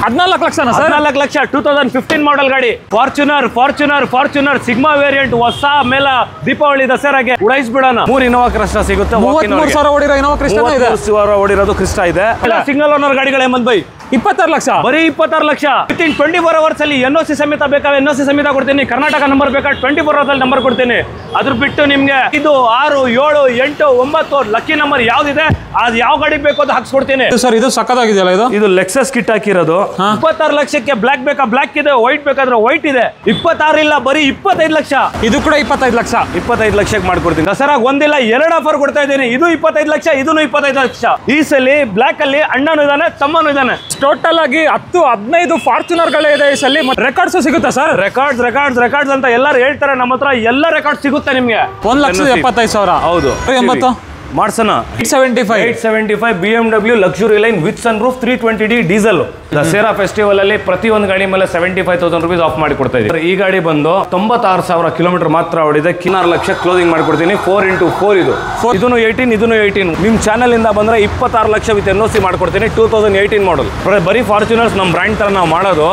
14 ಲಕ್ಷನಾ sir? 14 lakh 2015 model ಗಾಡಿ. Fortuner sigma variant ಹೊಸ ಮೇಲೆ ದೀಪಾವಳಿ ದಸರಾಗೆ ಉಡಾಯಿಸ್ಬಿಡೋಣ. 3 ಇನೋವಾ ಕ್ರಿಸ್ಟಾ ಸಿಗುತ್ತೆ. 33,000 ಓಡಿರೋ ಇನೋವಾ ಕ್ರಿಸ್ಟಾ ಇದೆ. 33,000 ಓಡಿರೋದು ಕ್ರಿಸ್ಟಾ ಇದೆ. ಸಿಂಗಲ್ ಓನರ್ ಗಾಡಿಗಳು ಹೇಮಂತ್ ಬೈ 26 ಲಕ್ಷ. ಬರೀ 26 ಲಕ್ಷ. ವಿತಿನ್ 24 ಅವರ್ಸ್ ಅಲ್ಲಿ NOC ಸಮೇತ ಬೇಕಾ NOC ಸಮೇತ ಕೊಡ್ತೀನಿ. ಕರ್ನಾಟಕ ನಂಬರ್ ಬೇಕಾ 24 ಅವರ್ಸ್ ಅಲ್ಲಿ ನಂಬರ್ ಕೊಡ್ತೀನಿ. ಅದ್ರ ಬಿಟ್ಟು ನಿಮ್ಗೆ ಇದು 6, 7, 8, 9 ಲಕ್ಕಿ ನಂಬರ್ ಯಾವ್ದಿದೆ ಅದು ಯಾವ ಗಾಡಿ ಬೇಕು ಅದು ಹಾಕ್ಸ್ಕೊಡ್ತೀನಿ ಸರ್. ಇದು ಸಕ್ಕದಾಗಿದೆಯಲ್ಲ ಇದು ಲೆಕ್ಸಸ್ ಕಿಟ್ ಹಾಕಿರೋದು. 26 ಲಕ್ಷಕ್ಕೆ ಬ್ಲಾಕ್ ಬೇಕಾ ಬ್ಲಾಕ್ ಇದೆ, ವೈಟ್ ಬೇಕಾದ್ರೆ ವೈಟ್ ಇದೆ. 26 ಇಲ್ಲ ಬರೀ 25 ಲಕ್ಷ. ಇದು ಕೂಡ 25 ಲಕ್ಷ. 25 ಲಕ್ಷಕ್ಕೆ ಮಾಡ್ಕೊಡ್ತೀನಿ. ದಸರಾಗ ಒಂದಿಲ್ಲ 2 ಆಫರ್ ಕೊಡ್ತಾ ಇದ್ದೀನಿ. ಇದು 25 ಲಕ್ಷ, ಇದನ್ನು 25 ಲಕ್ಷ. ಈ ಸಲ ಬ್ಲಾಕ್ ಅಲ್ಲಿ ಅಣ್ಣನೂ ಇದಾನೆ, ತಮ್ಮನೂ ಇದಾನೆ. ಟೋಟಲ್ ಆಗಿ 10-15 ಫಾರ್ಚುನರ್ ಗಳೇ ಇದೆ ಈ ಸಲ. ರೆಕಾರ್ಡ್ಸ್ ಸಿಗುತ್ತಾ ಸರ್? ರೆಕಾರ್ಡ್ಸ್ ಅಂತ ಎಲ್ಲರೂ ಹೇಳ್ತಾರೆ. ನಮ್ಮ ಹತ್ರ ಎಲ್ಲ ರೆಕಾರ್ಡ್ ಸಿಗುತ್ತೆ ನಿಮ್ಗೆ. 1,75,000. ಹೌದು. 80 ಮಾಡ್ಸೋಣ. 875 BMW luxury line with sun roof 320D diesel. Dasara festival ಅಲ್ಲಿ ಪ್ರತಿಯೊಂದು ಗಾಡಿ ಮೇಲೆ 75,000 ರೂಪೀಸ್ ಆಫ್ ಮಾಡಿ ಕೊಡ್ತಾ ಇದ್ದೀವಿ. ಈ ಗಾಡಿ ಬಂದು 96,000 ಕಿಲೋಮೀಟರ್ ಮಾತ್ರ ಓಡಿದೆ. 16 ಲಕ್ಷ ಕ್ಲೋಸಿಂಗ್ ಮಾಡ್ಕೊಡ್ತೀನಿ. 4x4 ಇದು. ಇದನ್ನು 18 ನಿಮ್ ಚಾನಲ್ ಇಂದ ಬಂದ್ರೆ 26 ಲಕ್ಷ ವಿತ್ NOC ಮಾಡ್ಕೊಡ್ತೀನಿ. 2018 ಮಾಡಲ್. ಬರೀ ಫಾರ್ಚುನರ್ಸ್ ನಮ್ ಬ್ರ್ಯಾಂಡ್ ತರ ನಾವು ಮಾಡೋದು.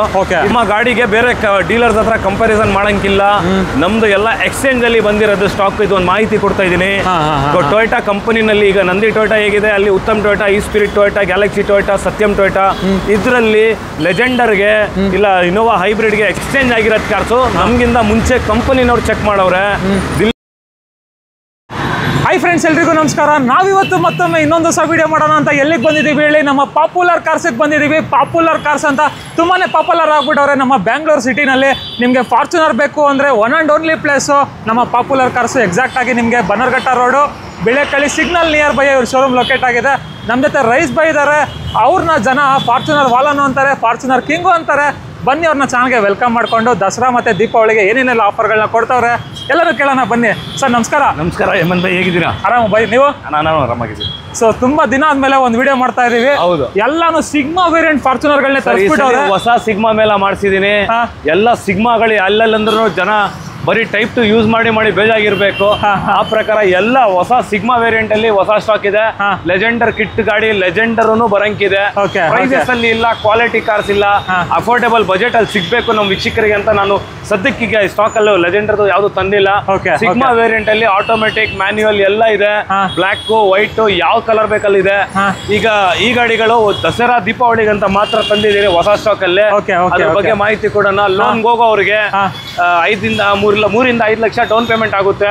ನಿಮ್ಮ ಗಾಡಿಗೆ ಬೇರೆ ಡೀಲರ್ಸ್ ಹತ್ರ ಕಂಪ್ಯಾರಿಸನ್ ಮಾಡಂಗಿಲ್ಲ. ನಮ್ದು ಎಲ್ಲ ಎಕ್ಸ್ಚೇಂಜ್ ಅಲ್ಲಿ ಬಂದಿರೋದು ಸ್ಟಾಕ್. ಇದು ಒಂದು ಮಾಹಿತಿ ಕೊಡ್ತಾ ಇದೀನಿ. ಟೊಯೋಟಾ ಕಂಪನಿನಲ್ಲಿ ಈಗ ನಂದಿ ಟೊಯೋಟಾ ಹೇಗಿದೆ, ಅಲ್ಲಿ ಉತ್ತಮ್ ಟೊಯೋಟಾ, ಈ ಸ್ಪಿರಿಟ್ ಟೊಯೋಟಾ, ಗ್ಯಾಲಕ್ಸಿ ಟೊಯೋಟಾ, ಸತ್ಯಂ ಟೊಯೋಟಾ, ಇದರಲ್ಲಿ ಲೆಜೆಂಡರ್ಗೆ ಇಲ್ಲ ಇನೋವಾ ಹೈಬ್ರಿಡ್ಗೆ ಎಕ್ಸ್ಚೇಂಜ್ ಆಗಿರೋದು ಕಾರ್ಸು ನಮ್ಗಿಂತ ಮುಂಚೆ ಕಂಪನಿನವ್ರು ಚೆಕ್ ಮಾಡವ್ರೆ. ಹಾಯ್ ಫ್ರೆಂಡ್ಸ್, ಎಲ್ರಿಗೂ ನಮಸ್ಕಾರ. ನಾವಿವತ್ತು ಮತ್ತೊಮ್ಮೆ ಇನ್ನೊಂದು ಹೊಸ ವಿಡಿಯೋ ಮಾಡೋಣ ಅಂತ ಎಲ್ಲಿಗೆ ಬಂದಿದ್ದೀವಿ ಹೇಳಿ? ನಮ್ಮ ಪಾಪ್ಯುಲರ್ ಕಾರ್ಸಿಗೆ ಬಂದಿದ್ದೀವಿ. ಪಾಪ್ಯುಲರ್ ಕಾರ್ಸ್ ಅಂತ ತುಂಬಾ ಪಾಪ್ಯುಲರ್ ಆಗ್ಬಿಟ್ಟವ್ರೆ ನಮ್ಮ ಬ್ಯಾಂಗ್ಳೂರ್ ಸಿಟಿನಲ್ಲಿ. ನಿಮಗೆ ಫಾರ್ಚುನರ್ ಬೇಕು ಅಂದರೆ ಒನ್ ಆ್ಯಂಡ್ ಓನ್ಲಿ ಪ್ಲೇಸು ನಮ್ಮ ಪಾಪ್ಯುಲರ್ ಕಾರ್ಸು. ಎಕ್ಸಾಕ್ಟಾಗಿ ನಿಮಗೆ Bannerghatta road, Bilekahalli signal near by ಇವ್ರ ಶೋರೂಮ್ ಲೊಕೇಟ್ ಆಗಿದೆ. ನಮ್ಮ ಜೊತೆ ರೈಸ್ ಬೈ ಇದ್ದಾರೆ. ಅವ್ರನ್ನ ಜನ ಫಾರ್ಚುನರ್ ವಾಲನು ಅಂತಾರೆ, ಫಾರ್ಚುನರ್ ಕಿಂಗು ಅಂತಾರೆ. ಬನ್ನಿ, ಅವ್ರನ್ನ ಚಾನಲ್ಗೆ ವೆಲ್ಕಮ್ ಮಾಡಿಕೊಂಡು ದಸರಾ ಮತ್ತು ದೀಪಾವಳಿಗೆ ಏನೇನೆಲ್ಲ ಆಫರ್ಗಳನ್ನ ಕೊಡ್ತಾವ್ರೆ ಎಲ್ಲರೂ ಕೇಳೋಣ. ಬನ್ನಿ ಸರ್. ನಮಸ್ಕಾರ. ನಮಸ್ಕಾರ ಹೇಮಂತ್ ಬೈ, ಹೇಗಿದ್ದೀರಾ? ಆರಾಮ ಬೈ, ನೀವು? ನಾನು ಆರಾಮಾಗಿದ್ದೀನಿ. ಸೊ ತುಂಬಾ ದಿನ ಆದ್ಮೇಲೆ ಒಂದು ವಿಡಿಯೋ ಮಾಡ್ತಾ ಇದೀವಿ. ಹೌದು. ಎಲ್ಲಾನು ಸಿಗ್ಮಾ ವೇರಿಯಂಟ್ ಫಾರ್ಚುನರ್ ಗಳನ್ನ ತರಿಸ್ಬಿಟ್ಟವ್ರೆ. ಹೊಸ ಸಿಗ್ಮಾ ಮೇಲೆ ಮಾಡಿಸಿದೀನಿ. ಎಲ್ಲ ಸಿಗ್ಮಾಗಳು ಅಲ್ಲಂದ್ರೂ ಜನ ಬರೀ ಟೈಪ್ 2 ಯೂಸ್ ಮಾಡಿ ಬೇಜಾಗಿರ್ಬೇಕು. ಆ ಪ್ರಕಾರ ಎಲ್ಲ ಹೊಸ ಸಿಗ್ಮಾ ವೇರಿಯಂಟ್ ಅಲ್ಲಿ ಹೊಸ ಸ್ಟಾಕ್ ಇದೆ. ಲೆಜೆಂಡರ್ ಕಿಟ್ ಗಾಡಿ, ಲೆಜೆಂಡರ್ ಬರಂಕಿದೆ. ಪ್ರೈಸಸ್ ಅಲ್ಲಿ ಇಲ್ಲ, ಕ್ವಾಲಿಟಿ ಕಾರ್ಸ್ ಇಲ್ಲ, ಅಫೋರ್ಡೇಬಲ್ ಬಜೆಟ್ ಅಲ್ಲಿ ಸಿಗ್ಬೇಕು ನಮ್ಮ ವೀಕ್ಷಕರಿಗೆ ಅಂತ ನಾನು ಸದ್ಯಕ್ಕೆ ಸ್ಟಾಕ್ ಅಲ್ಲಿ ಲೆಜೆಂಡರ್ ಯಾವ್ದು ತಂದಿಲ್ಲ. ಸಿಗ್ಮಾ ವೇರಿಯಂಟ್ ಅಲ್ಲಿ ಆಟೋಮೆಟಿಕ್, ಮ್ಯಾನ್ಯುವಲ್ ಎಲ್ಲ ಇದೆ. ಬ್ಲಾಕ್, ವೈಟ್ ಯಾವ ಕಲರ್ ಬೇಕಲ್ಲಿದೆ. ಈಗ ಈ ಗಾಡಿಗಳು ದಸರಾ ದೀಪಾವಳಿಗಂತ ಮಾತ್ರ ತಂದಿದ್ದೀರಿ ಹೊಸ ಸ್ಟಾಕ್ ಅಲ್ಲಿ. ಅದ್ರ ಬಗ್ಗೆ ಮಾಹಿತಿ ಕೊಡೋಣ. ಲೋನ್ ಹೋಗೋರಿಗೆ 3 ರಿಂದ 5 ಲಕ್ಷ ಡೌನ್ ಪೇಮೆಂಟ್ ಆಗುತ್ತೆ.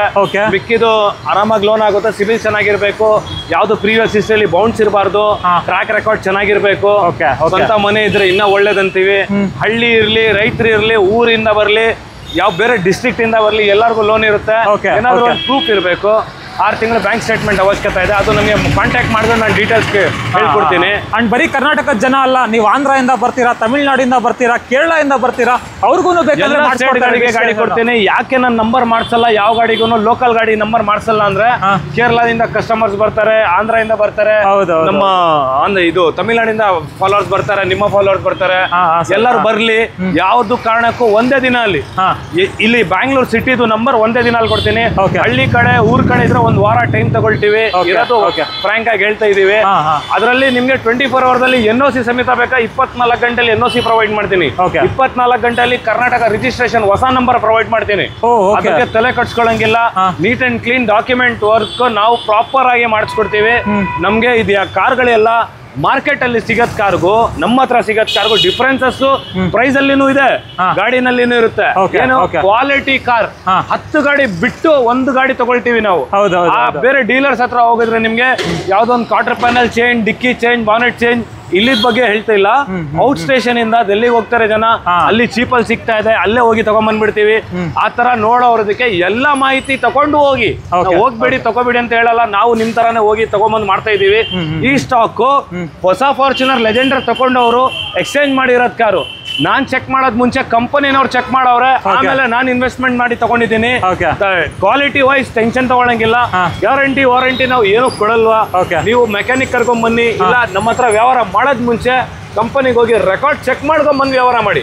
ಮಿಕ್ಕಿದು ಆರಾಮಾಗಿ ಲೋನ್ ಆಗುತ್ತೆ. ಸಿಬಿಲ್ ಚೆನ್ನಾಗಿರ್ಬೇಕು, ಯಾವ್ದು ಪ್ರೀವಿಯಸ್ ಹಿಸ್ಟ್ರಿಯಲ್ಲಿ ಬೌನ್ಸ್ ಇರಬಾರ್ದು, ಟ್ರ್ಯಾಕ್ ರೆಕಾರ್ಡ್ ಚೆನ್ನಾಗಿರ್ಬೇಕು. ಸ್ವಂತ ಮನೆ ಇದ್ರೆ ಇನ್ನ ಒಳ್ಳೇದಂತೀವಿ. ಹಳ್ಳಿ ಇರ್ಲಿ, ರೈತರು ಇರ್ಲಿ, ಊರಿಂದ ಬರ್ಲಿ, ಯಾವ ಬೇರೆ ಡಿಸ್ಟ್ರಿಕ್ಟ್ ಇಂದ ಬರ್ಲಿ, ಎಲ್ಲರಿಗೂ ಲೋನ್ ಇರುತ್ತೆ. ಏನಾದ್ರು ಒಂದು ಪ್ರೂಫ್ ಇರಬೇಕು. 6 ತಿಂಗಳ ಬ್ಯಾಂಕ್ ಸ್ಟೇಟ್ಮೆಂಟ್ ಅವಶ್ಯಕತೆ ಇದೆ. ಅದು ನಮಗೆ ಕಾಂಟ್ಯಾಕ್ಟ್ ಮಾಡಿದ್ರೆ ನಾನು ಡೀಟೇಲ್ಸ್ ಹೇಳ್ಕೊಡ್ತೀನಿ. ಅಂಡ್ ಬರೀ ಕರ್ನಾಟಕದ ಜನ ಅಲ್ಲ, ನೀವು ಆಂಧ್ರದಿಂದ ಬರ್ತೀರಾ, ತಮಿಳ್ನಾಡಿಂದ ಬರ್ತೀರಾ, ಕೇರಳದಿಂದ ಬರ್ತೀರಾ, ಅವ್ರಿಗೂ ಗಾಡಿ ಕೊಡ್ತೀನಿ. ಯಾಕೆ ನಾನು ನಂಬರ್ ಮಾಡ್ಸಲ್ಲ ಯಾವ ಗಾಡಿಗೂ? ಲೋಕಲ್ ಗಾಡಿ ನಂಬರ್ ಮಾಡ್ಸಲ್ಲ ಅಂದ್ರೆ ಕೇರಳದಿಂದ ಕಸ್ಟಮರ್ಸ್ ಬರ್ತಾರೆ, ಆಂಧ್ರದಿಂದ ಬರ್ತಾರೆ, ನಮ್ಮ ಇದು ತಮಿಳ್ನಾಡಿಂದ ಫಾಲೋವರ್ಸ್ ಬರ್ತಾರೆ, ನಿಮ್ಮ ಫಾಲೋವರ್ಸ್ ಬರ್ತಾರೆ. ಎಲ್ಲರೂ ಬರ್ಲಿ, ಯಾವ್ದು ಕಾರಣಕ್ಕೂ ಒಂದೇ ದಿನ ಅಲ್ಲಿ ಇಲ್ಲಿ ಬ್ಯಾಂಗ್ಳೂರ್ ಸಿಟಿದು ನಂಬರ್ ಒಂದೇ ದಿನ ಅಲ್ಲಿ ಕೊಡ್ತೀನಿ. ಹಳ್ಳಿ ಕಡೆ, ಊರ್ ಕಡೆ ಇದ್ರೆ 1 ವಾರ ಟೈಮ್ ತಗೊಳ್ತೀವಿ. ಇರೋದು ಫ್ರಾಂಕ್ ಆಗಿ ಹೇಳ್ತಾ ಇದೀವಿ. ಅದರಲ್ಲಿ ನಿಮ್ಗೆ 24 ಅವರ್ಸ್ ಅಲ್ಲಿ NOC ಸಮೇತ ಬೇಕಾ 24 ಗಂಟೆಲಿ NOC ಪ್ರೊವೈಡ್ ಮಾಡ್ತೀನಿ. 24 ಗಂಟೆಲಿ ಕರ್ನಾಟಕ ರಿಜಿಸ್ಟ್ರೇಷನ್ ಹೊಸ ನಂಬರ್ ಪ್ರೊವೈಡ್ ಮಾಡ್ತೀನಿ. ಅದಕ್ಕೆ ತಲೆ ಕಟ್ಸ್ಕೊಳಂಗಿಲ್ಲ. Neat and clean document work ನಾವು ಪ್ರಾಪರ್ ಆಗಿ ಮಾಡಿಸ್ಕೊಡ್ತೀವಿ. ನಮ್ಗೆ ಇದು ಕಾರ್ಗಳೆಲ್ಲ ಮಾರ್ಕೆಟ್ ಅಲ್ಲಿ ಸಿಗತ್ ಕಾರ್ಗು, ನಮ್ಮ ಹತ್ರ ಸಿಗತ್ ಕಾರ್ಗು ಡಿಫರೆನ್ಸಸ್ ಪ್ರೈಸ್ ಅಲ್ಲಿನೂ ಇದೆ, ಗಾಡಿನಲ್ಲಿನೂ ಇರುತ್ತೆ. ಏನು ಕ್ವಾಲಿಟಿ ಕಾರ್ 10 ಗಾಡಿ ಬಿಟ್ಟು 1 ಗಾಡಿ ತಗೊಳ್ತೀವಿ ನಾವು. ಬೇರೆ ಡೀಲರ್ಸ್ ಹತ್ರ ಹೋಗಿದ್ರೆ ನಿಮ್ಗೆ ಯಾವ್ದೊಂದು ಕ್ವಾರ್ಟರ್ ಪ್ಯಾನಲ್ ಚೇಂಜ್, ಡಿಕ್ಕಿ ಚೇಂಜ್, ಬಾನೆಟ್ ಚೇಂಜ್, ಇಲ್ಲಿದ್ ಬಗ್ಗೆ ಹೇಳ್ತಾ ಇಲ್ಲ. ಔಟ್ ಸ್ಟೇಷನ್ ಇಂದ ಡೆಲ್ಲಿಗೆ ಹೋಗ್ತಾರೆ ಜನ, ಅಲ್ಲಿ ಚೀಪಲ್ಲಿ ಸಿಗ್ತಾ ಇದೆ, ಅಲ್ಲೇ ಹೋಗಿ ತಗೊಂಡ್ಬಂದ್ಬಿಡ್ತೀವಿ. ಆ ತರ ನೋಡೋದಕ್ಕೆ ಎಲ್ಲಾ ಮಾಹಿತಿ ತಗೊಂಡು ಹೋಗ್ಬೇಡಿ ತಗೋಬೇಡಿ ಅಂತ ಹೇಳಲ್ಲ. ನಾವು ನಿಮ್ ತರಾನೇ ಹೋಗಿ ತಗೊಂಡ್ಬಂದ್ ಮಾಡ್ತಾ ಇದೀವಿ. ಈ ಸ್ಟಾಕ್ ಹೊಸ ಫಾರ್ಚುನರ್ ಲೆಜೆಂಡರ್ ತಗೊಂಡವರು ಎಕ್ಸ್ಚೇಂಜ್ ಮಾಡಿರೋದ್ ಕಾರು ನಾನ್ ಚೆಕ್ ಮಾಡೋದ್ ಮುಂಚೆ ಕಂಪನಿನವ್ರು ಚೆಕ್ ಮಾಡವ್ರೆ. ಆಮೇಲೆ ನಾನು ಇನ್ವೆಸ್ಟ್ಮೆಂಟ್ ಮಾಡಿ ತಗೊಂಡಿದ್ದೀನಿ. ಕ್ವಾಲಿಟಿ ವೈಸ್ ಟೆನ್ಷನ್ ತಗೊಳಂಗಿಲ್ಲ. ಗ್ಯಾರಂಟಿ ವಾರಂಟಿ ನಾವು ಏನು ಕೊಡಲ್ವಾ. ನೀವು ಮೆಕ್ಯಾನಿಕ್ ಕರ್ಕೊಂಡ್ ಬನ್ನಿ, ಇಲ್ಲ ನಮ್ಮ ಹತ್ರ ವ್ಯವಹಾರ ಮಾಡೋದ್ ಮುಂಚೆ ಕಂಪನಿಗೆ ಹೋಗಿ ರೆಕಾರ್ಡ್ ಚೆಕ್ ಮಾಡ್ಕೊಂಡ್ ಬಂದು ವ್ಯವಹಾರ ಮಾಡಿ.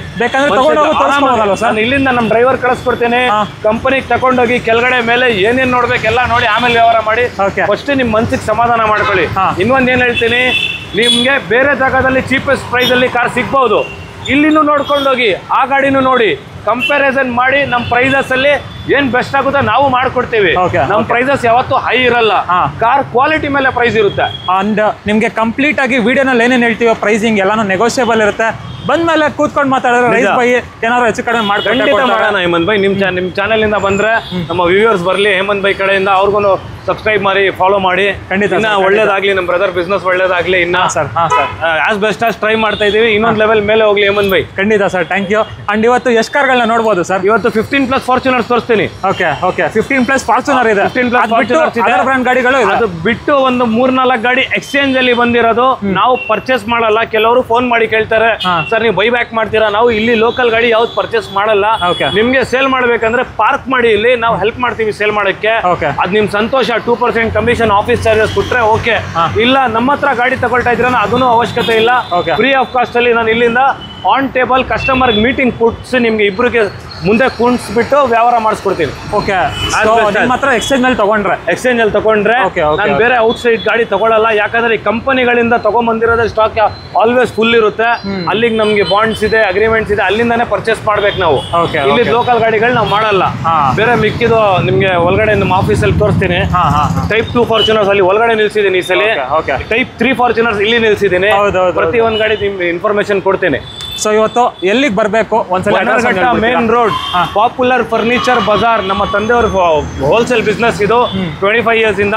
ನಾನು ಇಲ್ಲಿಂದ ನಮ್ಮ ಡ್ರೈವರ್ ಕಳಿಸ್ಕೊಡ್ತೇನೆ. ಕಂಪನಿಗೆ ತಗೊಂಡೋಗಿ ಕೆಳಗಡೆ ಮೇಲೆ ಏನೇನ್ ನೋಡ್ಬೇಕೆಲ್ಲ ನೋಡಿ ಆಮೇಲೆ ವ್ಯವಹಾರ ಮಾಡಿ. ಫಸ್ಟ್ ನಿಮ್ ಮನ್ಸಿಗೆ ಸಮಾಧಾನ ಮಾಡ್ಕೊಳ್ಳಿ. ಇನ್ನೊಂದ್ ಏನ್ ಹೇಳ್ತೀನಿ, ನಿಮ್ಗೆ ಬೇರೆ ಜಾಗದಲ್ಲಿ ಚೀಪೆಸ್ಟ್ ಪ್ರೈಸ್ ಅಲ್ಲಿ ಕಾರ್ ಸಿಗ್ಬಹುದು. ಇಲ್ಲಿನೂ ನೋಡ್ಕೊಂಡೋಗಿ, ಆ ಗಾಡಿನೂ ನೋಡಿ, ಕಂಪ್ಯಾರಿಸನ್ ಮಾಡಿ ನಮ್ಮ ಪ್ರೈಸಸ್ ಅಲ್ಲಿ ಏನ್ ಬೆಸ್ಟ್ ಆಗುತ್ತೋ ನಾವು ಮಾಡ್ಕೊಡ್ತೀವಿ. ನಮ್ಮ ಪ್ರೈಸಸ್ ಯಾವತ್ತೂ ಹೈ ಇರಲ್ಲ, ಕಾರ್ ಕ್ವಾಲಿಟಿ ಮೇಲೆ ಪ್ರೈಸ್ ಇರುತ್ತೆ. ಅಂಡ್ ನಿಮ್ಗೆ ಕಂಪ್ಲೀಟ್ ಆಗಿ ವಿಡಿಯೋನಲ್ಲಿ ಏನೇನು ಹೇಳ್ತೀವೋ ಪ್ರೈಸಿಂಗ್ ಎಲ್ಲಾನು ನೆಗೋಷಿಯಬಲ್ ಇರುತ್ತೆ. ಬಂದ್ಮೇಲೆ ಕೂತ್ಕೊಂಡು ಮಾತಾಡಿದ್ರೆ ರೈಸ್ ಬೈ ಏನಾದ್ರು ಹೆಚ್ಚು ಕಡಿಮೆ ಖಂಡಿತ ಮಾಡೋಣ. ಹೇಮಂತ್ ಬೈ ನಿಮ್ ಚಾನೆಲ್ ಇಂದ ಬಂದ್ರೆ ನಮ್ಮ ವ್ಯೂವರ್ಸ್ ಬರ್ಲಿ, ಹೇಮಂತ್ ಬೈ ಕಡೆಯಿಂದ ಅವ್ರಿಗೂ ಸಬ್ಸ್ಕ್ರೈಬ್ ಮಾಡಿ, ಫಾಲೋ ಮಾಡಿ. ಖಂಡಿತ ಒಳ್ಳೇದಾಗ್ಲಿ, ನಮ್ಮ ಬ್ರದರ್ ಬಿಸ್ನೆಸ್ ಒಳ್ಳೇದಾಗ್ಲಿ. ಇನ್ನ sir as best as try ಮಾಡ್ತಾ ಇದೀವಿ, ಇನ್ನೊಂದು ಲೆವೆಲ್ ಮೇಲೆ ಹೋಗ್ಲಿ ಹೇಮಂತ್ ಬೈ. ಖಂಡಿತ ಸರ್, ಥ್ಯಾಂಕ್ ಯು. ಅಂಡ್ ಇವತ್ತು ಎಷ್ಟು ಕಾರ್ಗಳನ್ನ ನೋಡ್ಬೋದು ಸರ್? ಇವತ್ತು 15+ ಫಾರ್ಚುನರ್ಸ್ ತೋರಿಸ್ತೀನಿ. ಓಕೆ 15+ ಫಾರ್ಚುನರ್ ಇದೆ, 15+ ಫಾರ್ಚುನರ್ಸ್ ಇದೆ, ಬ್ರಾಂಡ್ ಗಾಡಿಗಳು. ಅದು ಬಿಟ್ಟು ಒಂದು 3-4 ಗಾಡಿ ಎಕ್ಸ್ಚೇಂಜ್ ಅಲ್ಲಿ ಬಂದಿರೋದು. ನಾವು ಪರ್ಚೇಸ್ ಮಾಡಲ್ಲ. ಕೆಲವರು ಫೋನ್ ಮಾಡಿ ಕೇಳ್ತಾರೆ, ಸರ್ ನೀವು ಬೈ ಬ್ಯಾಕ್ ಮಾಡ್ತೀರಾ? ನಾವು ಇಲ್ಲಿ ಲೋಕಲ್ ಗಾಡಿ ಯಾವ್ದು ಪರ್ಚೇಸ್ ಮಾಡಲ್ಲ. ನಿಮ್ಗೆ ಸೇಲ್ ಮಾಡ್ಬೇಕಂದ್ರೆ ಪಾರ್ಕ್ ಮಾಡಿ, ಇಲ್ಲಿ ನಾವು ಹೆಲ್ಪ್ ಮಾಡ್ತೀವಿ ಸೇಲ್ ಮಾಡಕ್ಕೆ. ಅದ್ ನಿಮ್ ಸಂತೋಷ. 2% ಕಮಿಷನ್, ಆಫೀಸ್ ಚಾರ್ಜಸ್ ಕೊಟ್ರೆ ಓಕೆ. ಇಲ್ಲ ನಮ್ಮ ಹತ್ರ ಗಾಡಿ ತಗೊಳ್ತಾ ಇದ್ರೆ ಅದನ್ನು ಅವಶ್ಯಕತೆ ಇಲ್ಲ. ಫ್ರೀ ಆಫ್ ಕಾಸ್ಟ್ ಅಲ್ಲಿ ನಾನು ಇಲ್ಲಿಂದ ಆನ್ ಟೇಬಲ್ ಕಸ್ಟಮರ್ ಮೀಟಿಂಗ್ ಕೊಡ್ಸಿ ನಿಮ್ಗೆ ಇಬ್ರಿಗೆ ಮುಂದೆ ಕುಣಿಸ್ಬಿಟ್ಟು ವ್ಯವಹಾರ ಮಾಡಿಸ್ಕೊಡ್ತೀನಿ. ಓಕೆ, ನಿಮ್ಮ ಹತ್ರ ಎಕ್ಸ್ಚೇಂಜ್ ಅಲ್ಲಿ ತಗೊಂಡ್ರೆ ನಾನು ಬೇರೆ ಔಟ್ ಸೈಡ್ ಗಾಡಿ ತಗೊಳ್ಳಲ್ಲ. ಯಾಕಂದ್ರೆ ಈ ಕಂಪನಿಗಳಿಂದ ತಗೊಂಡ್ಬಂದಿರೋದೇ ಸ್ಟಾಕ್ ಆಲ್ವೇಸ್ ಫುಲ್ ಇರುತ್ತೆ. ಅಲ್ಲಿಗೆ ನಮ್ಗೆ ಬಾಂಡ್ಸ್ ಇದೆ, ಅಗ್ರಿಮೆಂಟ್ಸ್ ಇದೆ, ಅಲ್ಲಿಂದಾನೆ ಪರ್ಚೇಸ್ ಮಾಡ್ಬೇಕು ನಾವು. ಇಲ್ಲಿ ಲೋಕಲ್ ಗಾಡಿಗಳು ನಾವು ಮಾಡಲ್ಲ. ಬೇರೆ ಮಿಕ್ಕಿದು ನಿಮ್ಗೆ ಒಳಗಡೆ ನಮ್ಮ ಆಫೀಸ್ ಅಲ್ಲಿ ತೋರಿಸ್ತೀನಿ. ಟೈಪ್ 2 ಫಾರ್ಚುನರ್ಸ್ ಅಲ್ಲಿ ಒಳಗಡೆ ನಿಲ್ಸಿದ್ದೀನಿ ಈ ಸಲ. ಟೈಪ್ 3 ಫಾರ್ಚುನರ್ಸ್ ಇಲ್ಲಿ ನಿಲ್ಸಿದ್ದೀನಿ. ಪ್ರತಿ ಒಂದ್ ಗಾಡಿ ನಿಮ್ಗೆ ಇನ್ಫಾರ್ಮೇಶನ್ ಕೊಡ್ತೀನಿ. ಸೊ ಇವತ್ತು ಎಲ್ಲಿಗೆ ಬರಬೇಕು ಒಂದ್ಸಲ? Main road, popular furniture Bazaar. ನಮ್ಮ ತಂದೆಯವ್ರ ಹೋಲ್ಸೇಲ್ ಬಿಸ್ನೆಸ್ ಇದು 25 ಇಯರ್ಸ್ ಇಂದ.